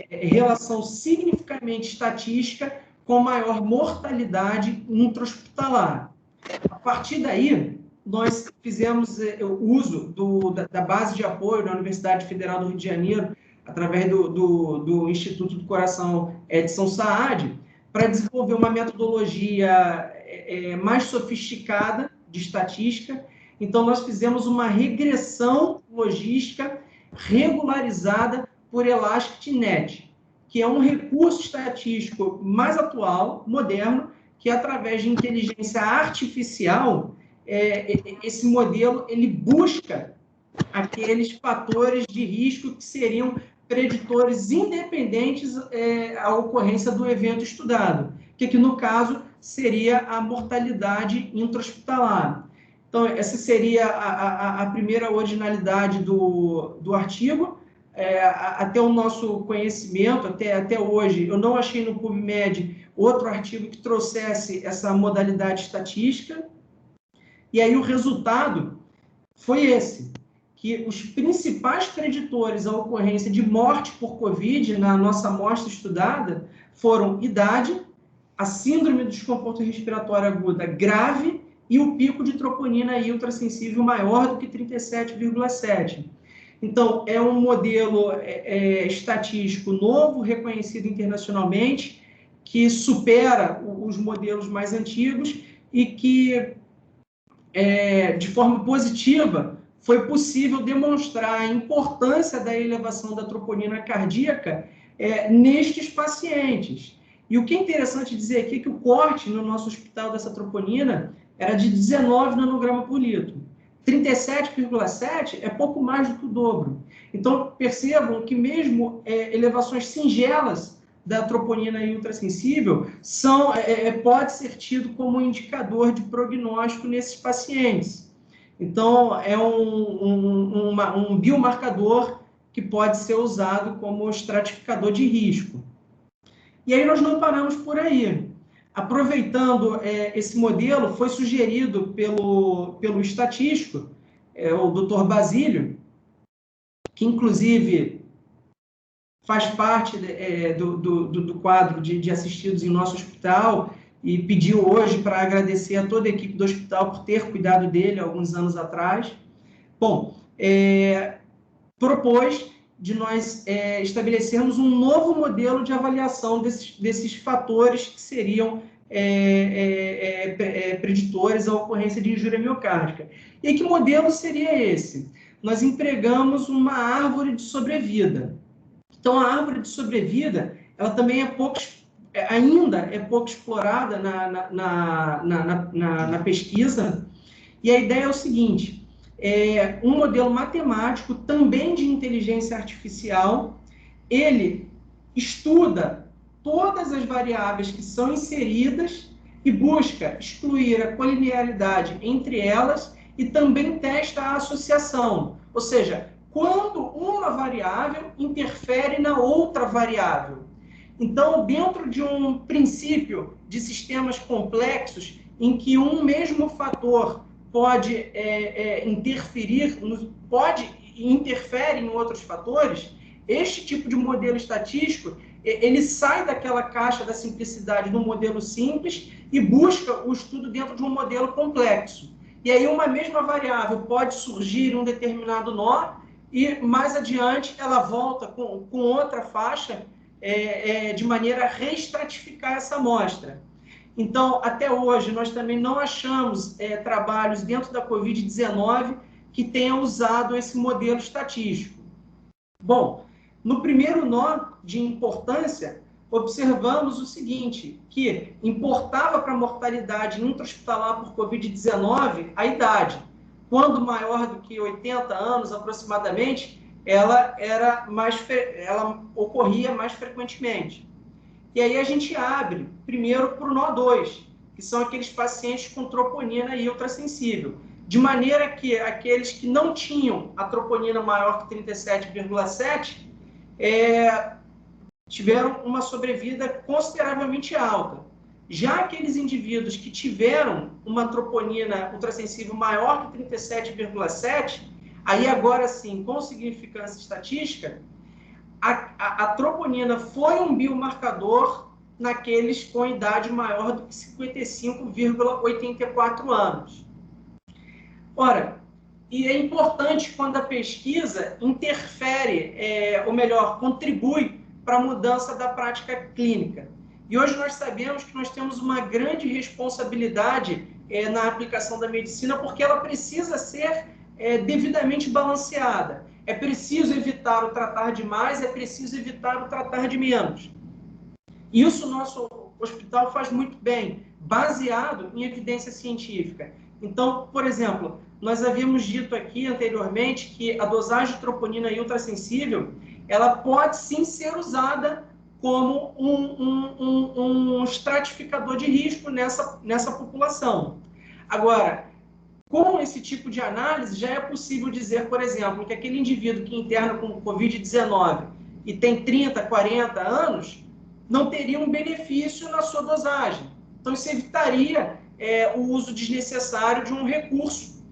relação significativamente estatística com maior mortalidade intra-hospitalar. A partir daí, nós fizemos o uso da base de apoio da Universidade Federal do Rio de Janeiro, através do Instituto do Coração Edson Saad, para desenvolver uma metodologia mais sofisticada de estatística. Então, nós fizemos uma regressão logística regularizada por ElasticNet, que é um recurso estatístico mais atual, moderno, que através de inteligência artificial, esse modelo ele busca aqueles fatores de risco que seriam preditores independentes à ocorrência do evento estudado, que aqui no caso seria a mortalidade intra-hospitalar. Então, essa seria a primeira originalidade do artigo. Até o nosso conhecimento, até hoje, eu não achei no PubMed outro artigo que trouxesse essa modalidade estatística. E aí o resultado foi esse, que os principais preditores à ocorrência de morte por Covid na nossa amostra estudada foram idade, a síndrome do desconforto respiratório aguda grave e o pico de troponina ultrassensível maior do que 37,7. Então, é um modelo estatístico novo, reconhecido internacionalmente, que supera os modelos mais antigos e que, de forma positiva, foi possível demonstrar a importância da elevação da troponina cardíaca nestes pacientes. E o que é interessante dizer aqui é que o corte no nosso hospital dessa troponina era de 19 nanograma por litro. 37,7 é pouco mais do que o dobro. Então, percebam que mesmo elevações singelas da troponina ultrassensível pode ser tido como um indicador de prognóstico nesses pacientes. Então, é um biomarcador que pode ser usado como estratificador de risco. E aí nós não paramos por aí. Aproveitando esse modelo, foi sugerido pelo estatístico, o Dr. Basílio, que inclusive faz parte do quadro de assistidos em nosso hospital e pediu hoje para agradecer a toda a equipe do hospital por ter cuidado dele alguns anos atrás. Bom, propôs de nós estabelecermos um novo modelo de avaliação desses fatores que seriam preditores à ocorrência de injúria miocárdica. E que modelo seria esse? Nós empregamos uma árvore de sobrevida. Então, a árvore de sobrevida, ela também ainda é pouco explorada na pesquisa, e a ideia é o seguinte: um modelo matemático, também de inteligência artificial, ele estuda todas as variáveis que são inseridas e busca excluir a colinearidade entre elas e também testa a associação, ou seja, quando uma variável interfere na outra variável. Então, dentro de um princípio de sistemas complexos, em que um mesmo fator pode interfere em outros fatores, este tipo de modelo estatístico, ele sai daquela caixa da simplicidade do modelo simples e busca o estudo dentro de um modelo complexo. E aí uma mesma variável pode surgir em um determinado nó e mais adiante ela volta com outra faixa de maneira a reestratificar essa amostra. Então, até hoje, nós também não achamos trabalhos dentro da Covid-19 que tenham usado esse modelo estatístico. Bom, no primeiro nó de importância, observamos o seguinte, que importava para a mortalidade intra-hospitalar por Covid-19 a idade. Quando maior do que 80 anos, aproximadamente, ela ocorria mais frequentemente. E aí a gente abre, primeiro, para o nó 2, que são aqueles pacientes com troponina e ultrassensível, de maneira que aqueles que não tinham a troponina maior que 37,7 tiveram uma sobrevida consideravelmente alta. Já aqueles indivíduos que tiveram uma troponina ultrassensível maior que 37,7, aí agora sim, com significância estatística, a troponina foi um biomarcador naqueles com idade maior do que 55,84 anos. Ora, e é importante quando a pesquisa interfere, ou melhor, contribui para a mudança da prática clínica. E hoje nós sabemos que nós temos uma grande responsabilidade na aplicação da medicina, porque ela precisa ser devidamente balanceada. É preciso evitar o tratar de mais, é preciso evitar o tratar de menos. Isso o nosso hospital faz muito bem, baseado em evidência científica. Então, por exemplo, nós havíamos dito aqui anteriormente que a dosagem de troponina e ultrassensível, ela pode sim ser usada como um estratificador de risco nessa população. Agora, com esse tipo de análise, já é possível dizer, por exemplo, que aquele indivíduo que interna com Covid-19 e tem 30, 40 anos, não teria um benefício na sua dosagem. Então, isso evitaria o uso desnecessário de um recurso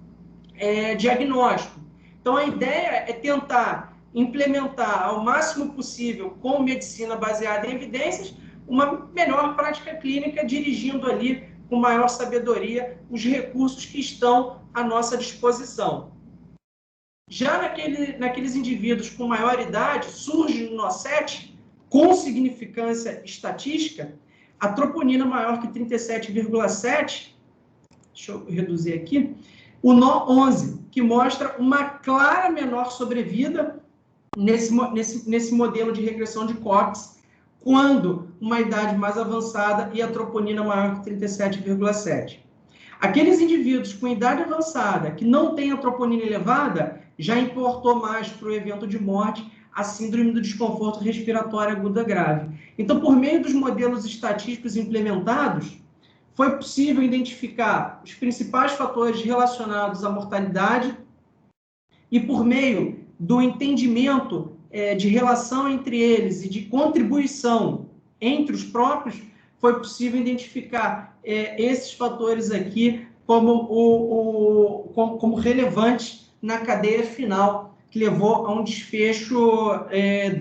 diagnóstico. Então, a ideia é tentar implementar ao máximo possível, com medicina baseada em evidências, uma melhor prática clínica, dirigindo ali com maior sabedoria os recursos que estão à nossa disposição. Já naqueles indivíduos com maior idade, surge no nó 7, com significância estatística, a troponina maior que 37,7, deixa eu reduzir aqui, o nó 11, que mostra uma clara menor sobrevida nesse modelo de regressão de Cox, quando uma idade mais avançada e a troponina maior que 37,7. Aqueles indivíduos com idade avançada que não têm a troponina elevada, já importou mais para o evento de morte a síndrome do desconforto respiratório aguda grave. Então, por meio dos modelos estatísticos implementados, foi possível identificar os principais fatores relacionados à mortalidade e, por meio do entendimento de relação entre eles e de contribuição entre os próprios, foi possível identificar esses fatores aqui como relevantes na cadeia final, que levou a um desfecho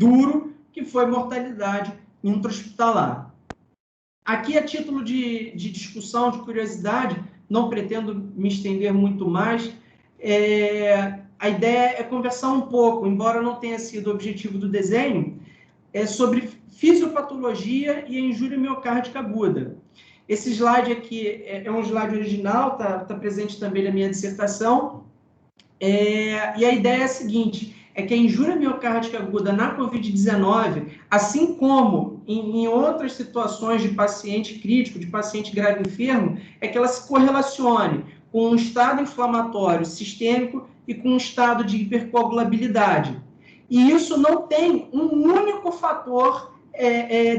duro, que foi mortalidade intra-hospitalar. Aqui, a título de discussão, de curiosidade, não pretendo me estender muito mais, a ideia é conversar um pouco, embora não tenha sido o objetivo do desenho, sobre fisiopatologia e a injúria miocárdica aguda. Esse slide aqui é um slide original, está presente também na minha dissertação, e a ideia é a seguinte, é que a injúria miocárdica aguda na Covid-19, assim como em outras situações de paciente crítico, de paciente grave enfermo, é que ela se correlacione com um estado inflamatório sistêmico e com um estado de hipercoagulabilidade. E isso não tem um único fator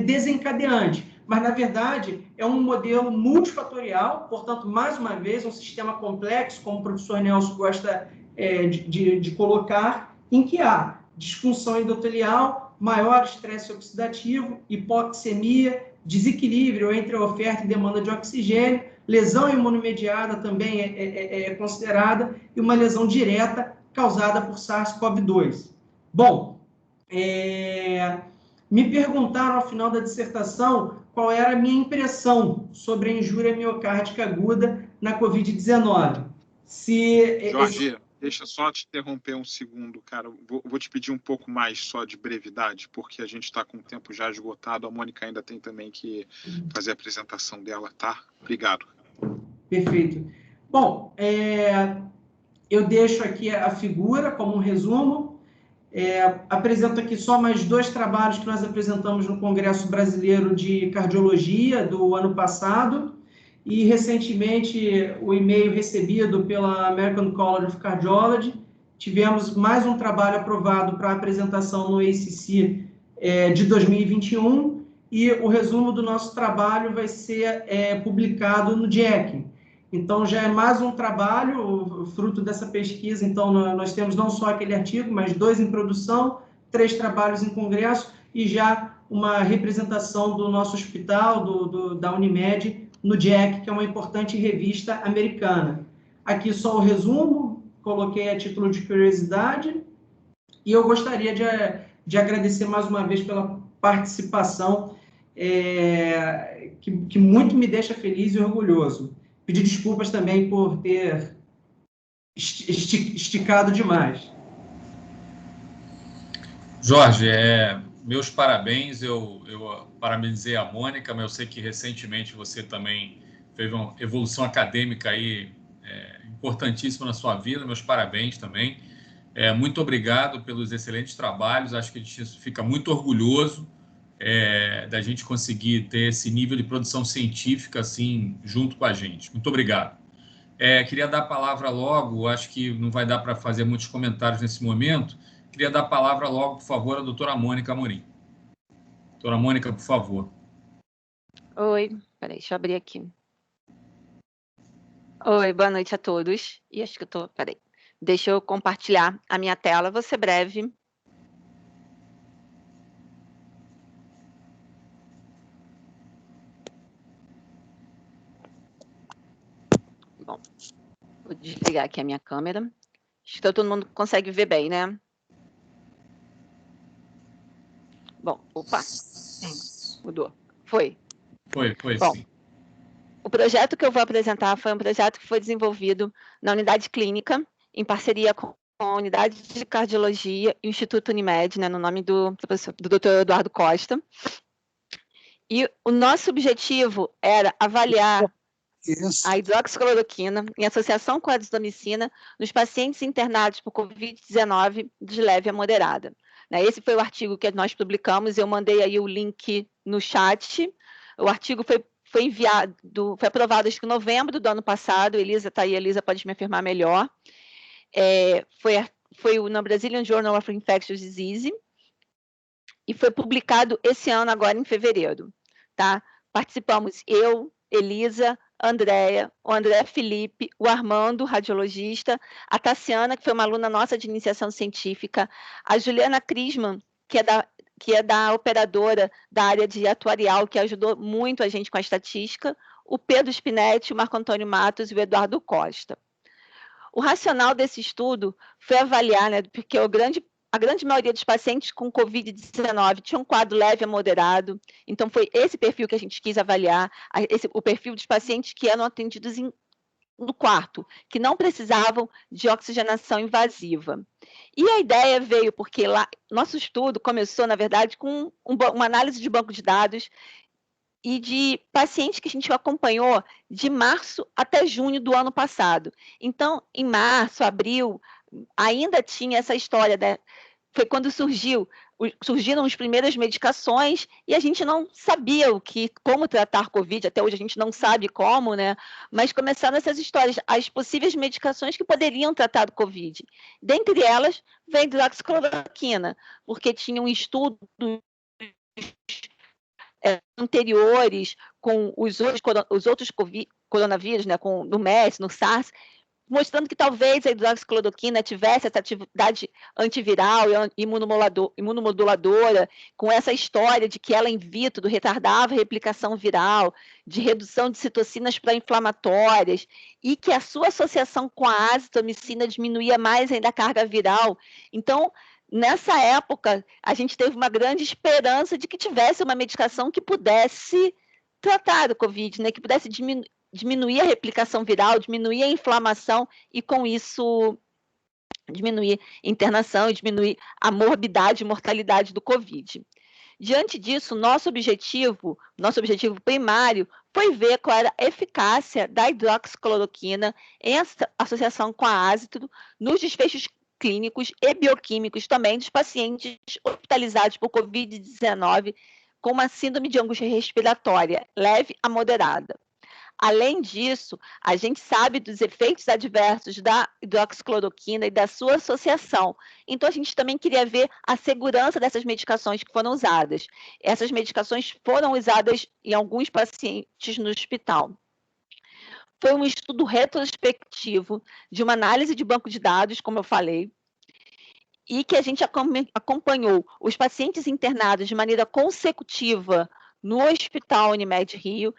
desencadeante, mas, na verdade, é um modelo multifatorial, portanto, mais uma vez, um sistema complexo, como o professor Nelson gosta de colocar, em que há disfunção endotelial, maior estresse oxidativo, hipoxemia, desequilíbrio entre a oferta e demanda de oxigênio, lesão imunomediada também é considerada, e uma lesão direta causada por SARS-CoV-2. Bom, me perguntaram ao final da dissertação qual era a minha impressão sobre a injúria miocárdica aguda na COVID-19. Jorge, deixa só te interromper um segundo, cara. Vou te pedir um pouco mais só de brevidade, porque a gente está com o tempo já esgotado. A Mônica ainda tem também que fazer a apresentação dela, tá? Obrigado. Perfeito. Bom, eu deixo aqui a figura como um resumo. Apresento aqui só mais 2 trabalhos que nós apresentamos no Congresso Brasileiro de Cardiologia do ano passado. E, recentemente, o e-mail recebido pela American College of Cardiology, tivemos mais um trabalho aprovado para apresentação no ACC de 2021, e o resumo do nosso trabalho vai ser publicado no JACC. Então, já é mais um trabalho, fruto dessa pesquisa. Então, nós temos não só aquele artigo, mas 2 em produção, 3 trabalhos em congresso, e já uma representação do nosso hospital, da Unimed, no JACC, que é uma importante revista americana. Aqui só o resumo, coloquei a título de curiosidade, e eu gostaria de agradecer mais uma vez pela participação, que muito me deixa feliz e orgulhoso. Pedir desculpas também por ter esticado demais. Jorge, meus parabéns. Eu parabenizei a Mônica, mas eu sei que recentemente você também fez uma evolução acadêmica aí, importantíssima na sua vida. Meus parabéns também. Muito obrigado pelos excelentes trabalhos. Acho que a gente fica muito orgulhoso da gente conseguir ter esse nível de produção científica assim junto com a gente. Muito obrigado. Queria dar a palavra logo, acho que não vai dar para fazer muitos comentários nesse momento. Queria dar a palavra logo, por favor, à doutora Mônica Amorim. Doutora Mônica, por favor. Oi, peraí, deixa eu abrir aqui. Oi, boa noite a todos. E acho que eu tô, peraí. Deixa eu compartilhar a minha tela, vou ser breve. Bom, vou desligar aqui a minha câmera. Acho que todo mundo consegue ver bem, né? Bom, opa, mudou. Foi. Foi, bom, sim. O projeto que eu vou apresentar foi um projeto que foi desenvolvido na unidade clínica, em parceria com a unidade de cardiologia e o Instituto Unimed, né, no nome do Dr. Eduardo Costa. E o nosso objetivo era avaliar a hidroxicloroquina em associação com a azitromicina nos pacientes internados por COVID-19 de leve a moderada. Esse foi o artigo que nós publicamos, eu mandei aí o link no chat. O artigo foi enviado, foi aprovado acho que em novembro do ano passado. Elisa está aí, Elisa pode me afirmar melhor. Foi no Brazilian Journal of Infectious Disease e foi publicado esse ano, agora em fevereiro. Tá? Participamos eu, Elisa, Andréia, o André Felipe, o Armando, radiologista, a Tassiana, que foi uma aluna nossa de iniciação científica, a Juliana Crisman, que é da operadora da área de atuarial, que ajudou muito a gente com a estatística, o Pedro Spinetti, o Marco Antônio Matos e o Eduardo Costa. O racional desse estudo foi avaliar, né, porque a grande maioria dos pacientes com COVID-19 tinha um quadro leve a moderado, então foi esse perfil que a gente quis avaliar, o perfil dos pacientes que eram atendidos no quarto, que não precisavam de oxigenação invasiva. E a ideia veio porque nosso estudo começou, na verdade, com uma análise de banco de dados e de pacientes que a gente acompanhou de março até junho do ano passado. Então, em março, abril, ainda tinha essa história, né? Foi quando surgiram as primeiras medicações e a gente não sabia como tratar COVID, até hoje a gente não sabe como, né? Mas começaram essas histórias, as possíveis medicações que poderiam tratar do COVID. Dentre elas, vem a hidroxicloroquina, porque tinha um estudo anteriores com os outros coronavírus, né, no MERS, no SARS, mostrando que talvez a hidroxicloroquina tivesse essa atividade antiviral e imunomoduladora, com essa história de que ela in vitro retardava a replicação viral, de redução de citocinas pró-inflamatórias, e que a sua associação com a azitromicina diminuía mais ainda a carga viral. Então, nessa época, a gente teve uma grande esperança de que tivesse uma medicação que pudesse tratar o COVID, né, que pudesse diminuir a replicação viral, diminuir a inflamação e, com isso, diminuir a internação e diminuir a morbidade e mortalidade do COVID. Diante disso, nosso objetivo primário foi ver qual era a eficácia da hidroxicloroquina em associação com a ácitro nos desfechos clínicos e bioquímicos também dos pacientes hospitalizados por COVID-19 com uma síndrome de angústia respiratória leve a moderada. Além disso, a gente sabe dos efeitos adversos da hidroxicloroquina e da sua associação. Então, a gente também queria ver a segurança dessas medicações que foram usadas. Essas medicações foram usadas em alguns pacientes no hospital. Foi um estudo retrospectivo de uma análise de banco de dados, como eu falei, e que a gente acompanhou os pacientes internados de maneira consecutiva no Hospital Unimed Rio,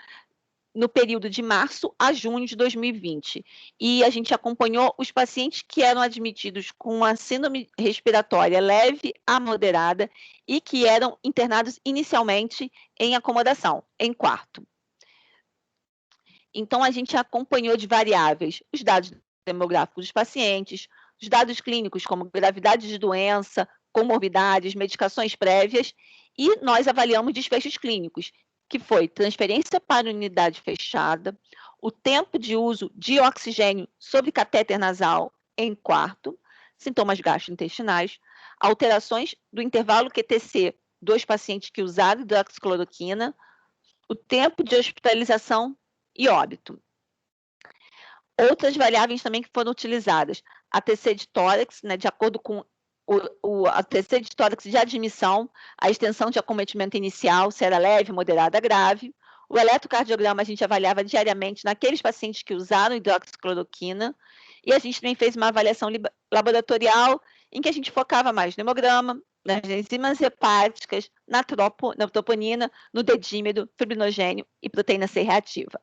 no período de março a junho de 2020. E a gente acompanhou os pacientes que eram admitidos com a síndrome respiratória leve a moderada e que eram internados inicialmente em acomodação, em quarto. Então, a gente acompanhou de variáveis os dados demográficos dos pacientes, os dados clínicos, como gravidade de doença, comorbidades, medicações prévias, e nós avaliamos desfechos clínicos, que foi transferência para unidade fechada, o tempo de uso de oxigênio sob catéter nasal em quarto, sintomas gastrointestinais, alterações do intervalo QTC dos pacientes que usaram hidroxicloroquina, o tempo de hospitalização e óbito. Outras variáveis também que foram utilizadas, a TC de tórax, né, de acordo com a TC de tórax de admissão, a extensão de acometimento inicial, se era leve, moderada, grave. O eletrocardiograma a gente avaliava diariamente naqueles pacientes que usaram hidroxicloroquina, e a gente também fez uma avaliação laboratorial em que a gente focava mais no hemograma, nas enzimas hepáticas, na troponina, no dedímero, fibrinogênio e proteína C reativa.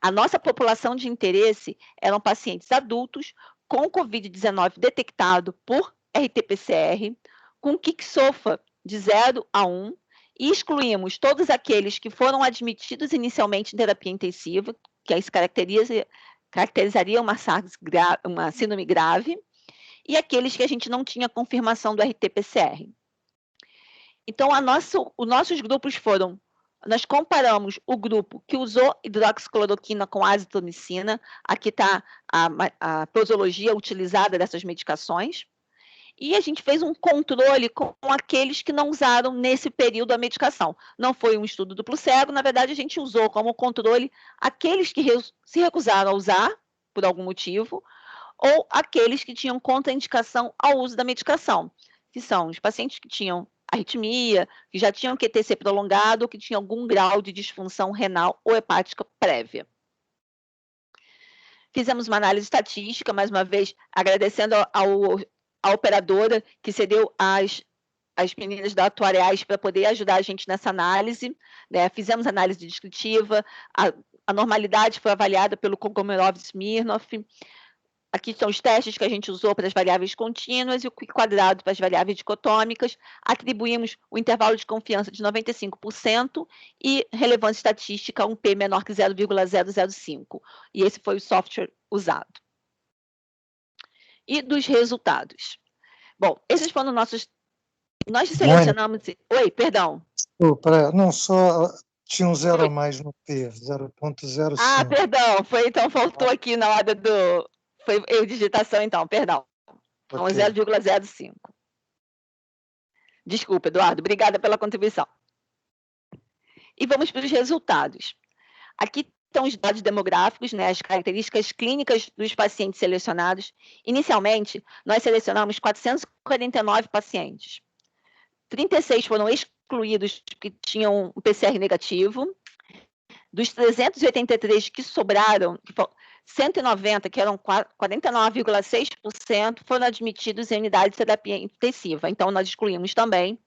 A nossa população de interesse eram pacientes adultos com COVID-19 detectado por RT-PCR, com Kick-SOFA de 0 a 1, e excluímos todos aqueles que foram admitidos inicialmente em terapia intensiva, que isso caracterizaria uma síndrome grave, e aqueles que a gente não tinha confirmação do RT-PCR. Então, os nossos grupos foram, nós comparamos o grupo que usou hidroxicloroquina com azitromicina, aqui está a posologia utilizada dessas medicações, e a gente fez um controle com aqueles que não usaram nesse período a medicação. Não foi um estudo duplo cego, na verdade a gente usou como controle aqueles que se recusaram a usar, por algum motivo, ou aqueles que tinham contraindicação ao uso da medicação, que são os pacientes que tinham arritmia, que já tinham QTC prolongado, ou que tinham algum grau de disfunção renal ou hepática prévia. Fizemos uma análise estatística, mais uma vez, agradecendo a operadora que cedeu as meninas da Atuariais para poder ajudar a gente nessa análise, né? Fizemos análise descritiva, a normalidade foi avaliada pelo Kogomerov-Smirnov. Aqui estão os testes que a gente usou para as variáveis contínuas e o quadrado para as variáveis dicotômicas. Atribuímos o intervalo de confiança de 95% e relevância estatística, um P menor que 0,005. E esse foi o software usado. E dos resultados. Bom, esses foram nossos... Nós selecionamos... Oi, perdão. Não, só tinha um zero a mais no P, 0,05. Ah, perdão, então faltou aqui na hora do... Foi eu digitação, então, perdão. Então, okay. 0,05. Desculpa, Eduardo, obrigada pela contribuição. E vamos para os resultados. Aqui estão os dados demográficos, né, as características clínicas dos pacientes selecionados. Inicialmente, nós selecionamos 449 pacientes. 36 foram excluídos que tinham um PCR negativo. Dos 383 que sobraram, 190, que eram 49,6%, foram admitidos em unidade de terapia intensiva. Então, nós excluímos também.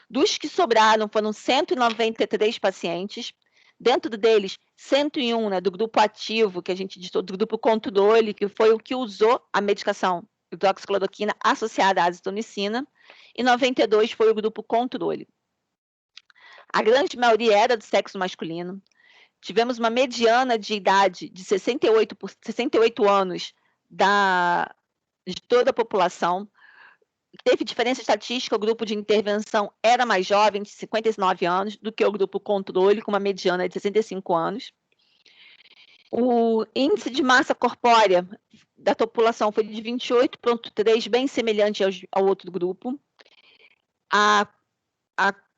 Dos que sobraram, foram 193 pacientes. Dentro deles, 101, né, do grupo ativo, que a gente diz, do grupo controle, que foi o que usou a medicação hidroxicloroquina associada à azitromicina, e 92 foi o grupo controle. A grande maioria era do sexo masculino. Tivemos uma mediana de idade de 68 anos de toda a população. Teve diferença estatística, o grupo de intervenção era mais jovem, de 59 anos, do que o grupo controle, com uma mediana de 65 anos. O índice de massa corpórea da população foi de 28,3, bem semelhante ao outro grupo. A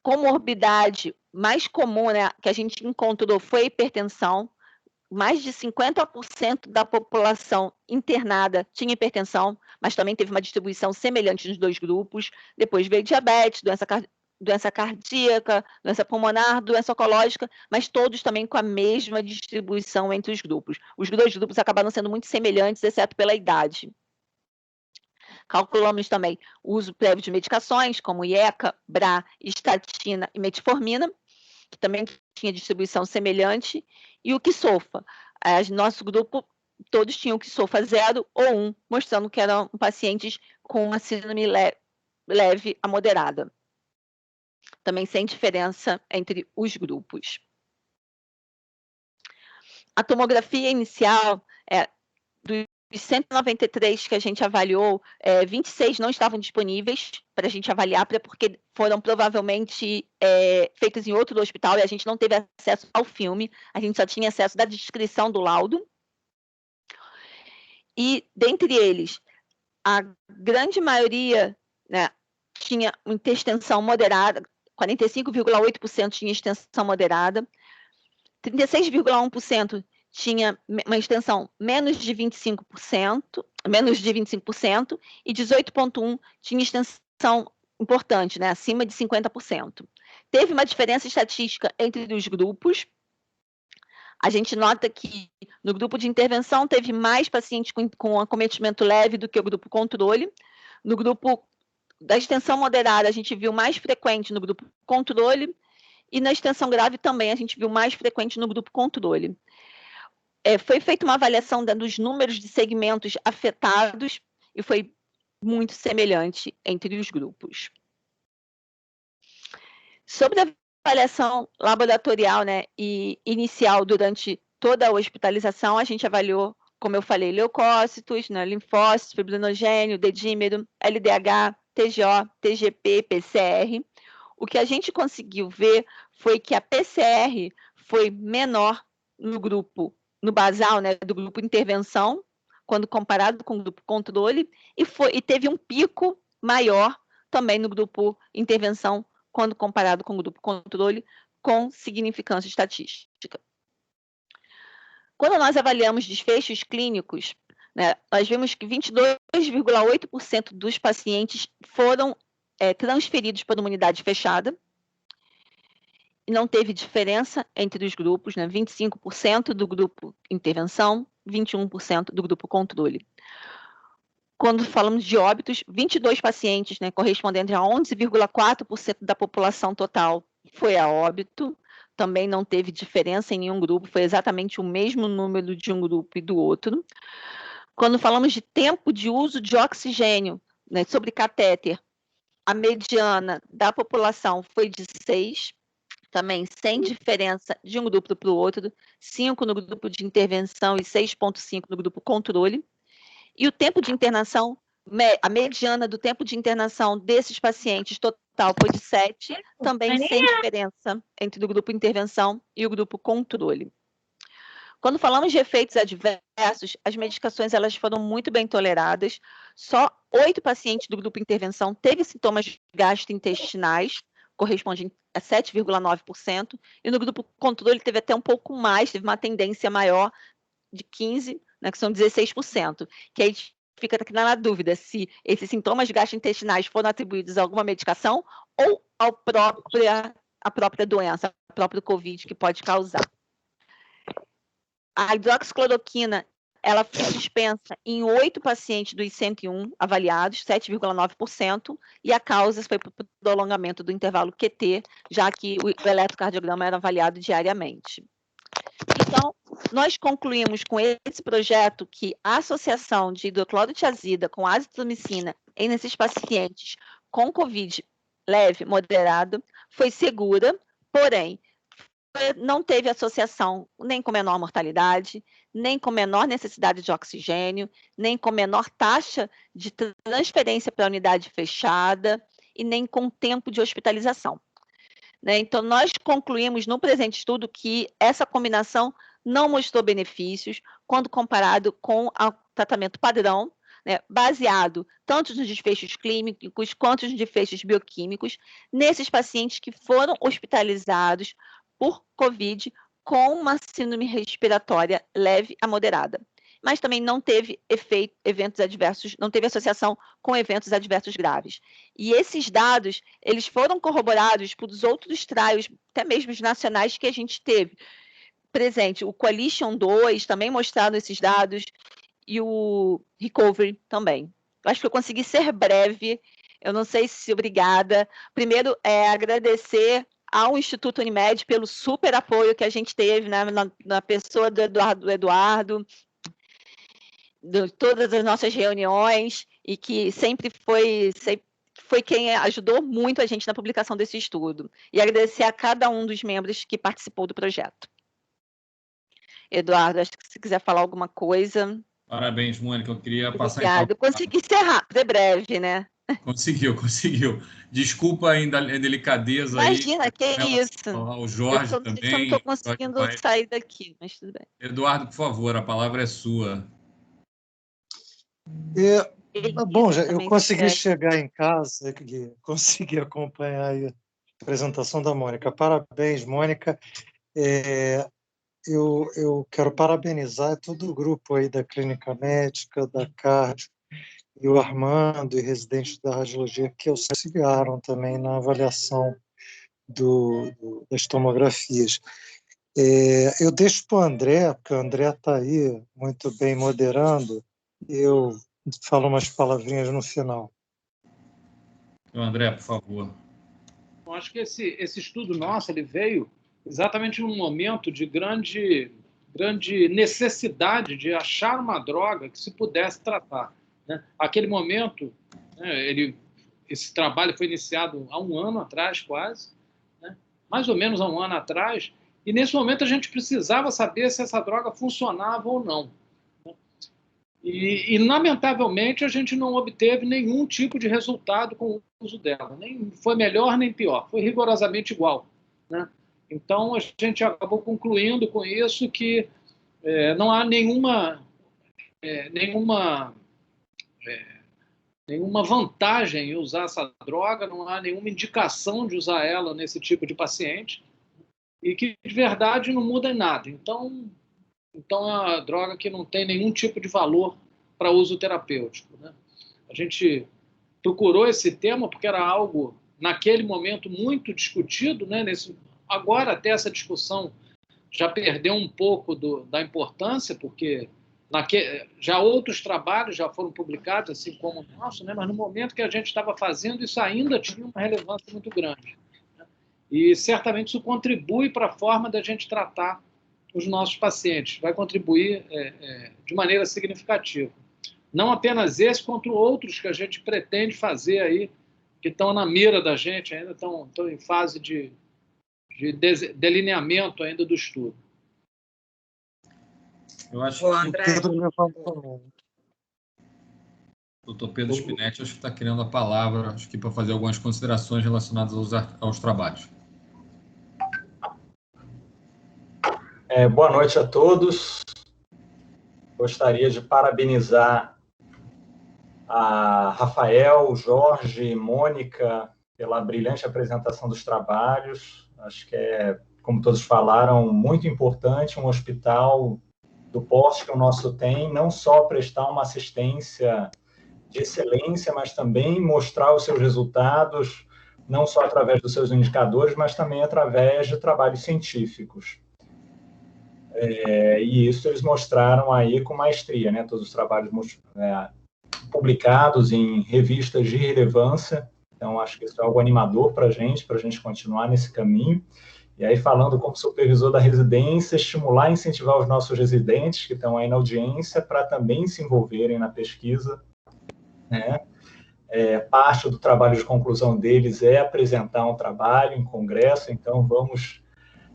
comorbidade mais comum, né, que a gente encontrou foi a hipertensão. Mais de 50% da população internada tinha hipertensão, mas também teve uma distribuição semelhante nos dois grupos. Depois veio diabetes, doença cardíaca, doença pulmonar, doença oncológica, mas todos também com a mesma distribuição entre os grupos. Os dois grupos acabaram sendo muito semelhantes, exceto pela idade. Calculamos também o uso prévio de medicações, como IECA, BRA, estatina e metformina, que também tinha distribuição semelhante, e o QSOFA. Nosso grupo, todos tinham o QSOFA 0 ou 1, mostrando que eram pacientes com uma síndrome leve a moderada. Também sem diferença entre os grupos. A tomografia inicial, dos 193 que a gente avaliou, 26 não estavam disponíveis para a gente avaliar, porque foram provavelmente feitas em outro hospital e a gente não teve acesso ao filme, a gente só tinha acesso da descrição do laudo. E, dentre eles, a grande maioria, né, tinha uma extensão moderada, 45,8% tinha extensão moderada, 36,1% tinha uma extensão menos de 25%, e 18,1% tinha extensão importante, né, acima de 50%. Teve uma diferença estatística entre os grupos. A gente nota que no grupo de intervenção teve mais pacientes com acometimento leve do que o grupo controle. No grupo da extensão moderada, a gente viu mais frequente no grupo controle, e na extensão grave também a gente viu mais frequente no grupo controle. Foi feita uma avaliação dos números de segmentos afetados e foi muito semelhante entre os grupos. Sobre a avaliação laboratorial, né, e inicial durante toda a hospitalização, a gente avaliou, como eu falei, leucócitos, né, linfócitos, fibrinogênio, dedímero, LDH, TGO, TGP, PCR. O que a gente conseguiu ver foi que a PCR foi menor no basal, né, do grupo intervenção, quando comparado com o grupo controle, e teve um pico maior também no grupo intervenção, quando comparado com o grupo controle, com significância estatística. Quando nós avaliamos desfechos clínicos, né, nós vimos que 22,8% dos pacientes foram transferidos para uma unidade fechada, e não teve diferença entre os grupos, né, 25% do grupo intervenção, 21% do grupo controle. Quando falamos de óbitos, 22 pacientes, né, correspondendo a 11,4% da população total, foi a óbito. Também não teve diferença em nenhum grupo, foi exatamente o mesmo número de um grupo e do outro. Quando falamos de tempo de uso de oxigênio, né, sobre catéter, a mediana da população foi de 6, também sem diferença de um grupo para o outro, 5 no grupo de intervenção e 6,5 no grupo controle. E o tempo de internação, a mediana do tempo de internação desses pacientes total foi de 7, também sem diferença entre o grupo intervenção e o grupo controle. Quando falamos de efeitos adversos, as medicações elas foram muito bem toleradas. Só 8 pacientes do grupo intervenção teve sintomas gastrointestinais, correspondem a 7,9%, e no grupo controle teve até um pouco mais, teve uma tendência maior de 15%, né, que são 16%, que aí fica aqui na dúvida se esses sintomas gastrointestinais foram atribuídos a alguma medicação ou à própria doença, ao próprio COVID que pode causar. A hidroxicloroquina ela foi suspensa em 8 pacientes dos 101 avaliados, 7,9%, e a causa foi para o prolongamento do intervalo QT, já que o eletrocardiograma era avaliado diariamente. Então, nós concluímos com esse projeto que a associação de hidroclorotiazida com azitromicina nesses pacientes com COVID leve, moderado, foi segura, porém, não teve associação nem com menor mortalidade, nem com menor necessidade de oxigênio, nem com menor taxa de transferência para a unidade fechada e nem com tempo de hospitalização. Então, nós concluímos no presente estudo que essa combinação não mostrou benefícios quando comparado com o tratamento padrão, baseado tanto nos desfechos clínicos quanto nos desfechos bioquímicos, nesses pacientes que foram hospitalizados por COVID com uma síndrome respiratória leve a moderada. Mas também não teve eventos adversos, não teve associação com eventos adversos graves. E esses dados, eles foram corroborados por outros trials, até mesmo os nacionais que a gente teve presente. O Coalition 2 também mostraram esses dados, e o Recovery também. Eu acho que eu consegui ser breve, eu não sei se obrigada. Primeiro, agradecer ao Instituto Unimed pelo super apoio que a gente teve, né, na pessoa do Eduardo, de todas as nossas reuniões, e que sempre foi quem ajudou muito a gente na publicação desse estudo. E agradecer a cada um dos membros que participou do projeto. Eduardo, acho que se quiser falar alguma coisa... Parabéns, Mônica. Eu queria passar... Obrigada. Eu consegui ser rápido, é breve, né? Conseguiu. Desculpa ainda a delicadeza. Imagina, aí, que isso. O Jorge eu também. Eu não estou conseguindo sair daqui, mas tudo bem. Eduardo, por favor, a palavra é sua. Bom, eu consegui chegar em casa, consegui acompanhar aí a apresentação da Mônica. Parabéns, Mônica. Eu quero parabenizar todo o grupo aí da Clínica Médica, da Cardio, e o Armando e residentes da radiologia que auxiliaram também na avaliação das tomografias. Eu deixo para o André, porque o André está aí muito bem moderando, e eu falo umas palavrinhas no final. André, por favor. Eu acho que esse estudo nosso ele veio exatamente num momento de grande necessidade de achar uma droga que se pudesse tratar. Né? Aquele momento, né, esse trabalho foi iniciado há um ano atrás, quase, né? Mais ou menos há um ano atrás, e nesse momento a gente precisava saber se essa droga funcionava ou não. Né? E lamentavelmente, a gente não obteve nenhum tipo de resultado com o uso dela. Nem foi melhor nem pior, foi rigorosamente igual. Né? Então, a gente acabou concluindo com isso que não há nenhuma vantagem em usar essa droga, não há nenhuma indicação de usar ela nesse tipo de paciente, e que, de verdade, não muda em nada. Então é uma droga que não tem nenhum tipo de valor para uso terapêutico. Né? A gente procurou esse tema porque era algo, naquele momento, muito discutido, né? Agora, até essa discussão já perdeu um pouco da importância, porque já outros trabalhos já foram publicados, assim como o nosso, né? Mas no momento que a gente estava fazendo, isso ainda tinha uma relevância muito grande. Né? E certamente isso contribui para a forma da gente tratar os nossos pacientes, vai contribuir de maneira significativa. Não apenas esse, quanto outros que a gente pretende fazer aí, que estão na mira da gente, ainda estão em fase de delineamento ainda do estudo. Eu acho que André... o doutor Pedro Spinetti acho que está querendo a palavra, acho que para fazer algumas considerações relacionadas aos trabalhos. Boa noite a todos. Gostaria de parabenizar a Rafael, Jorge e Mônica pela brilhante apresentação dos trabalhos. Acho que como todos falaram, muito importante um hospital do porte que o nosso tem, não só prestar uma assistência de excelência, mas também mostrar os seus resultados, não só através dos seus indicadores, mas também através de trabalhos científicos. E isso eles mostraram aí com maestria, né? Todos os trabalhos publicados em revistas de relevância. Então, acho que isso é algo animador para a gente continuar nesse caminho. E aí, falando como supervisor da residência, estimular e incentivar os nossos residentes que estão aí na audiência para também se envolverem na pesquisa, né? Parte do trabalho de conclusão deles é apresentar um trabalho em congresso, então vamos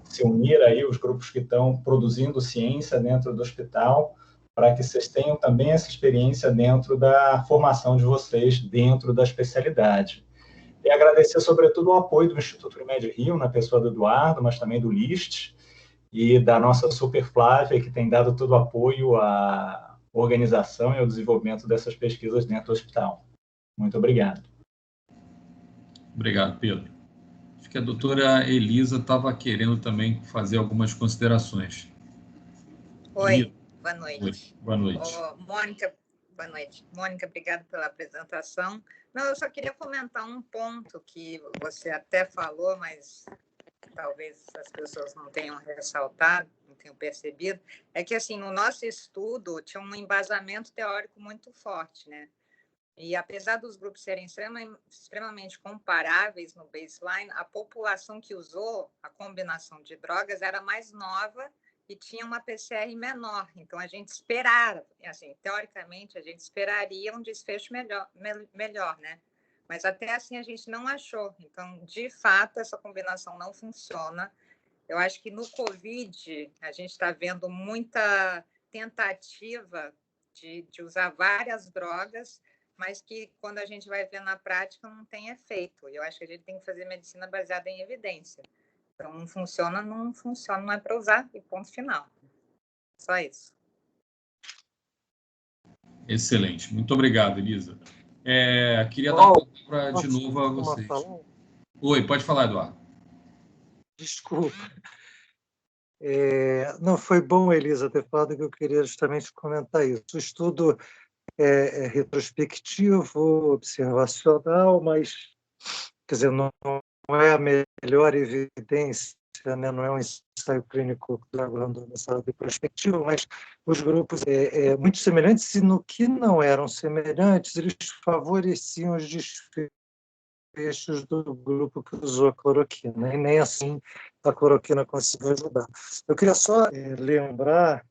se unir aí os grupos que estão produzindo ciência dentro do hospital, para que vocês tenham também essa experiência dentro da formação de vocês, dentro da especialidade. E agradecer, sobretudo, o apoio do Instituto Unimed Rio, na pessoa do Eduardo, mas também do LIST, e da nossa Super Flávia, que tem dado todo o apoio à organização e ao desenvolvimento dessas pesquisas dentro do hospital. Muito obrigado. Obrigado, Pedro. Acho que a doutora Elisa estava querendo também fazer algumas considerações. Oi, boa noite. Oi, boa noite. Mônica, boa noite. Mônica, obrigada pela apresentação. Não, eu só queria comentar um ponto que você até falou, mas talvez as pessoas não tenham ressaltado, não tenham percebido, é que, assim, no nosso estudo tinha um embasamento teórico muito forte, né? E apesar dos grupos serem extremamente comparáveis no baseline, a população que usou a combinação de drogas era mais nova e tinha uma PCR menor. Então, a gente esperava, assim, teoricamente, a gente esperaria um desfecho melhor, né? Mas até assim a gente não achou. Então, de fato, essa combinação não funciona. Eu acho que no COVID a gente está vendo muita tentativa de usar várias drogas, mas que quando a gente vai ver na prática não tem efeito. E eu acho que a gente tem que fazer medicina baseada em evidência. Então, não funciona, não é para usar, e ponto final. Só isso. Excelente. Muito obrigado, Elisa. Queria dar uma palavra de novo a vocês. Oi, pode falar, Eduardo. Desculpa. Não, foi bom, Elisa, ter falado, que eu queria justamente comentar isso. O estudo é retrospectivo, observacional, mas, quer dizer, não é a melhor evidência, né? Não é um ensaio clínico retrospectivo, mas os grupos muito semelhantes, e no que não eram semelhantes, eles favoreciam os desfechos do grupo que usou a cloroquina, e nem assim a cloroquina conseguiu ajudar. Eu queria só lembrar,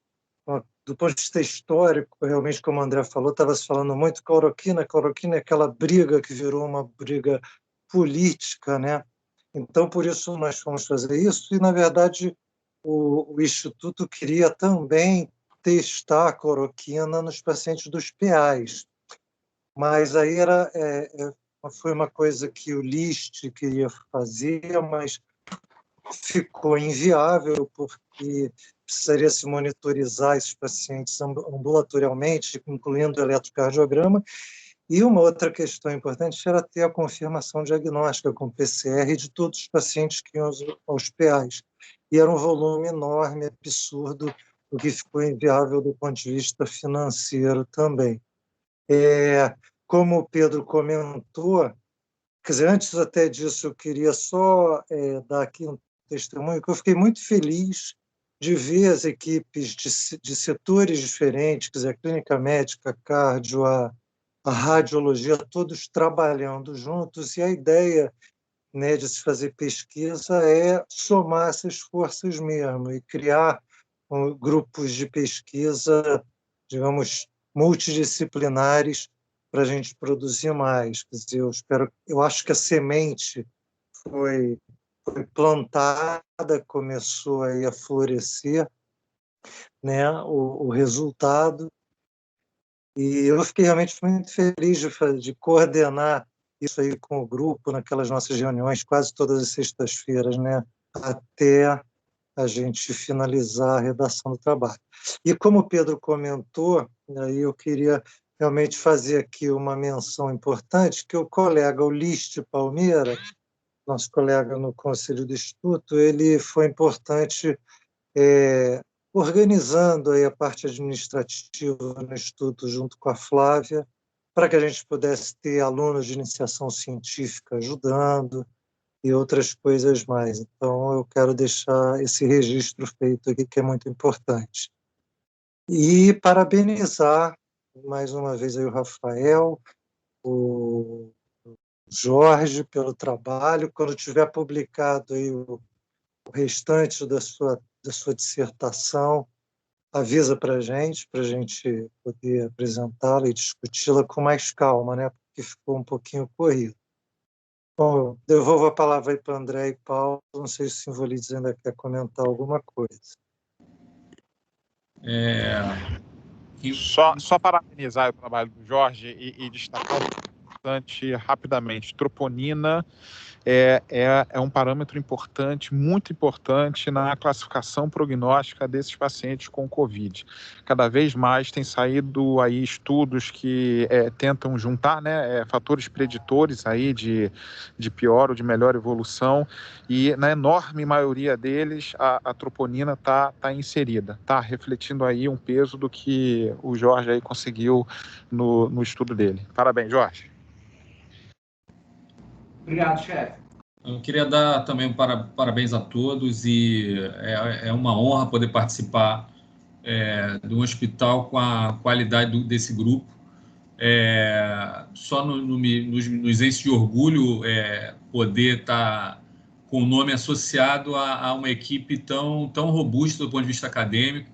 do ponto de vista histórico, realmente, como o André falou, estava se falando muito cloroquina é aquela briga que virou uma briga política, né? Então, por isso, nós fomos fazer isso, e, na verdade, o Instituto queria também testar a cloroquina nos pacientes dos PAs, mas aí foi uma coisa que o LIST queria fazer, mas ficou inviável, porque precisaria se monitorizar esses pacientes ambulatorialmente, incluindo o eletrocardiograma. E uma outra questão importante era ter a confirmação diagnóstica com PCR de todos os pacientes que iam aos PAs. E era um volume enorme, absurdo, o que ficou inviável do ponto de vista financeiro também. Como o Pedro comentou, quer dizer, antes até disso, eu queria só dar aqui um testemunho, que eu fiquei muito feliz de ver as equipes de setores diferentes, quer dizer, a clínica médica, a cardio, a radiologia, todos trabalhando juntos, e a ideia, né, de se fazer pesquisa é somar essas forças mesmo e criar grupos de pesquisa, digamos, multidisciplinares para a gente produzir mais. Quer dizer, eu acho que a semente foi plantada, começou aí a florescer, né, o resultado. E eu fiquei realmente muito feliz de coordenar isso aí com o grupo naquelas nossas reuniões, quase todas as sextas-feiras, né, até a gente finalizar a redação do trabalho. E como o Pedro comentou, aí eu queria realmente fazer aqui uma menção importante, que o colega Uliste Palmeira, nosso colega no Conselho do Instituto, ele foi importante organizando aí a parte administrativa no Instituto junto com a Flávia, para que a gente pudesse ter alunos de iniciação científica ajudando, e outras coisas mais. Então, eu quero deixar esse registro feito aqui, que é muito importante. E parabenizar, mais uma vez, aí o Rafael, o Jorge, pelo trabalho. Quando tiver publicado aí o restante da sua dissertação, avisa para a gente poder apresentá-la e discuti-la com mais calma, né? Porque ficou um pouquinho corrido. Bom, eu devolvo a palavra aí para André e Paulo. Não sei se o Simvolides ainda quer comentar alguma coisa. Só parabenizar o trabalho do Jorge e destacar bastante rapidamente. Troponina é um parâmetro importante, muito importante na classificação prognóstica desses pacientes com Covid. Cada vez mais tem saído aí estudos que tentam juntar, né, fatores preditores aí de pior ou de melhor evolução, e na enorme maioria deles a troponina está inserida, está refletindo aí um peso do que o Jorge aí conseguiu no estudo dele. Parabéns, Jorge. Obrigado, chefe. Eu queria dar também um parabéns a todos, e é uma honra poder participar de um hospital com a qualidade desse grupo. Só nos enche de orgulho poder estar com o nome associado a uma equipe tão robusta do ponto de vista acadêmico,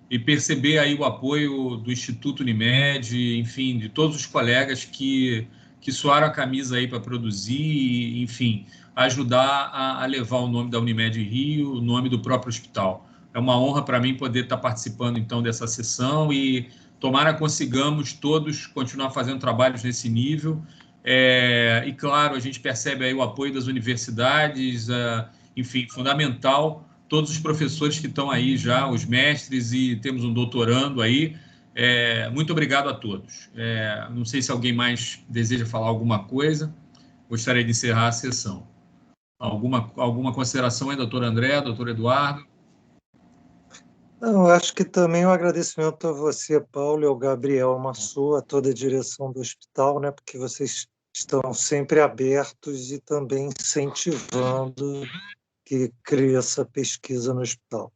e perceber aí o apoio do Instituto Unimed, enfim, de todos os colegas que suaram a camisa aí para produzir, e, enfim, ajudar a levar o nome da Unimed Rio, o nome do próprio hospital. É uma honra para mim poder estar participando, então, dessa sessão, e tomara consigamos todos continuar fazendo trabalhos nesse nível. E, claro, a gente percebe aí o apoio das universidades, enfim, fundamental, todos os professores que estão aí já, os mestres, e temos um doutorando aí. Muito obrigado a todos. Não sei se alguém mais deseja falar alguma coisa. Gostaria de encerrar a sessão. Alguma consideração aí, doutor André, doutor Eduardo? Não, eu acho que também um agradecimento a você, Paulo, e ao Gabriel Massou, a toda a direção do hospital, né, porque vocês estão sempre abertos e também incentivando que cresça a pesquisa no hospital.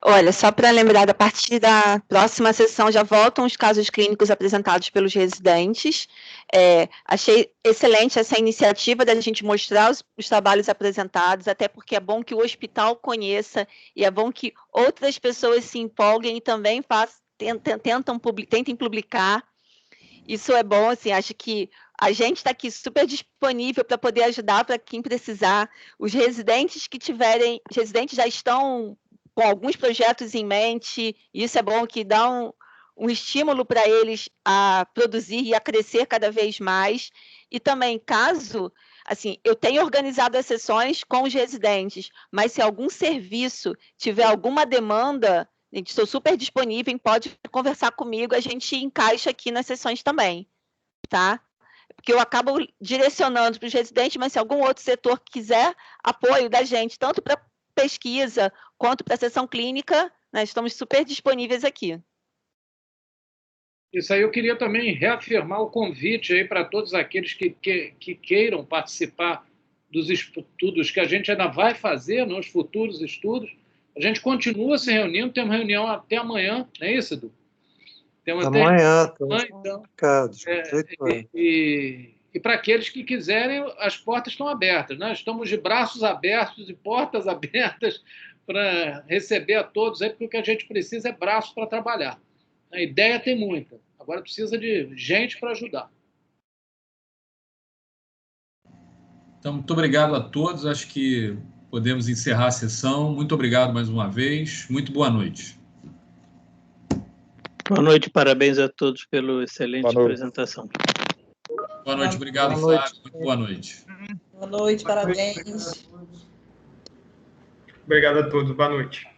Olha, só para lembrar, a partir da próxima sessão já voltam os casos clínicos apresentados pelos residentes. Achei excelente essa iniciativa da gente mostrar os trabalhos apresentados, até porque é bom que o hospital conheça, e é bom que outras pessoas se empolguem e também tentem publicar. Isso é bom, assim, acho que a gente está aqui super disponível para poder ajudar para quem precisar. Os residentes os residentes já estão com alguns projetos em mente, e isso é bom, que dá um estímulo para eles a produzir e a crescer cada vez mais. E também, caso, assim, eu tenho organizado as sessões com os residentes, mas se algum serviço tiver alguma demanda, estou super disponível, pode conversar comigo, a gente encaixa aqui nas sessões também, tá? Porque eu acabo direcionando para os residentes, mas se algum outro setor quiser apoio da gente, tanto para pesquisa quanto para a sessão clínica, nós estamos super disponíveis aqui. Isso aí, eu queria também reafirmar o convite aí para todos aqueles que queiram participar dos estudos que a gente ainda vai fazer, nos futuros estudos. A gente continua se reunindo, temos reunião até amanhã, não é isso, Edu? Temos amanhã, então, e para aqueles que quiserem, as portas estão abertas, né? Estamos de braços abertos e portas abertas para receber a todos aí, porque o que a gente precisa é braços para trabalhar. A ideia tem muita, agora precisa de gente para ajudar. Então, muito obrigado a todos. Acho que podemos encerrar a sessão. Muito obrigado mais uma vez. Muito boa noite. Boa noite, parabéns a todos pela excelente apresentação. Boa noite, obrigado, Flávio. Muito boa noite. Boa noite, parabéns. Obrigado a todos, boa noite.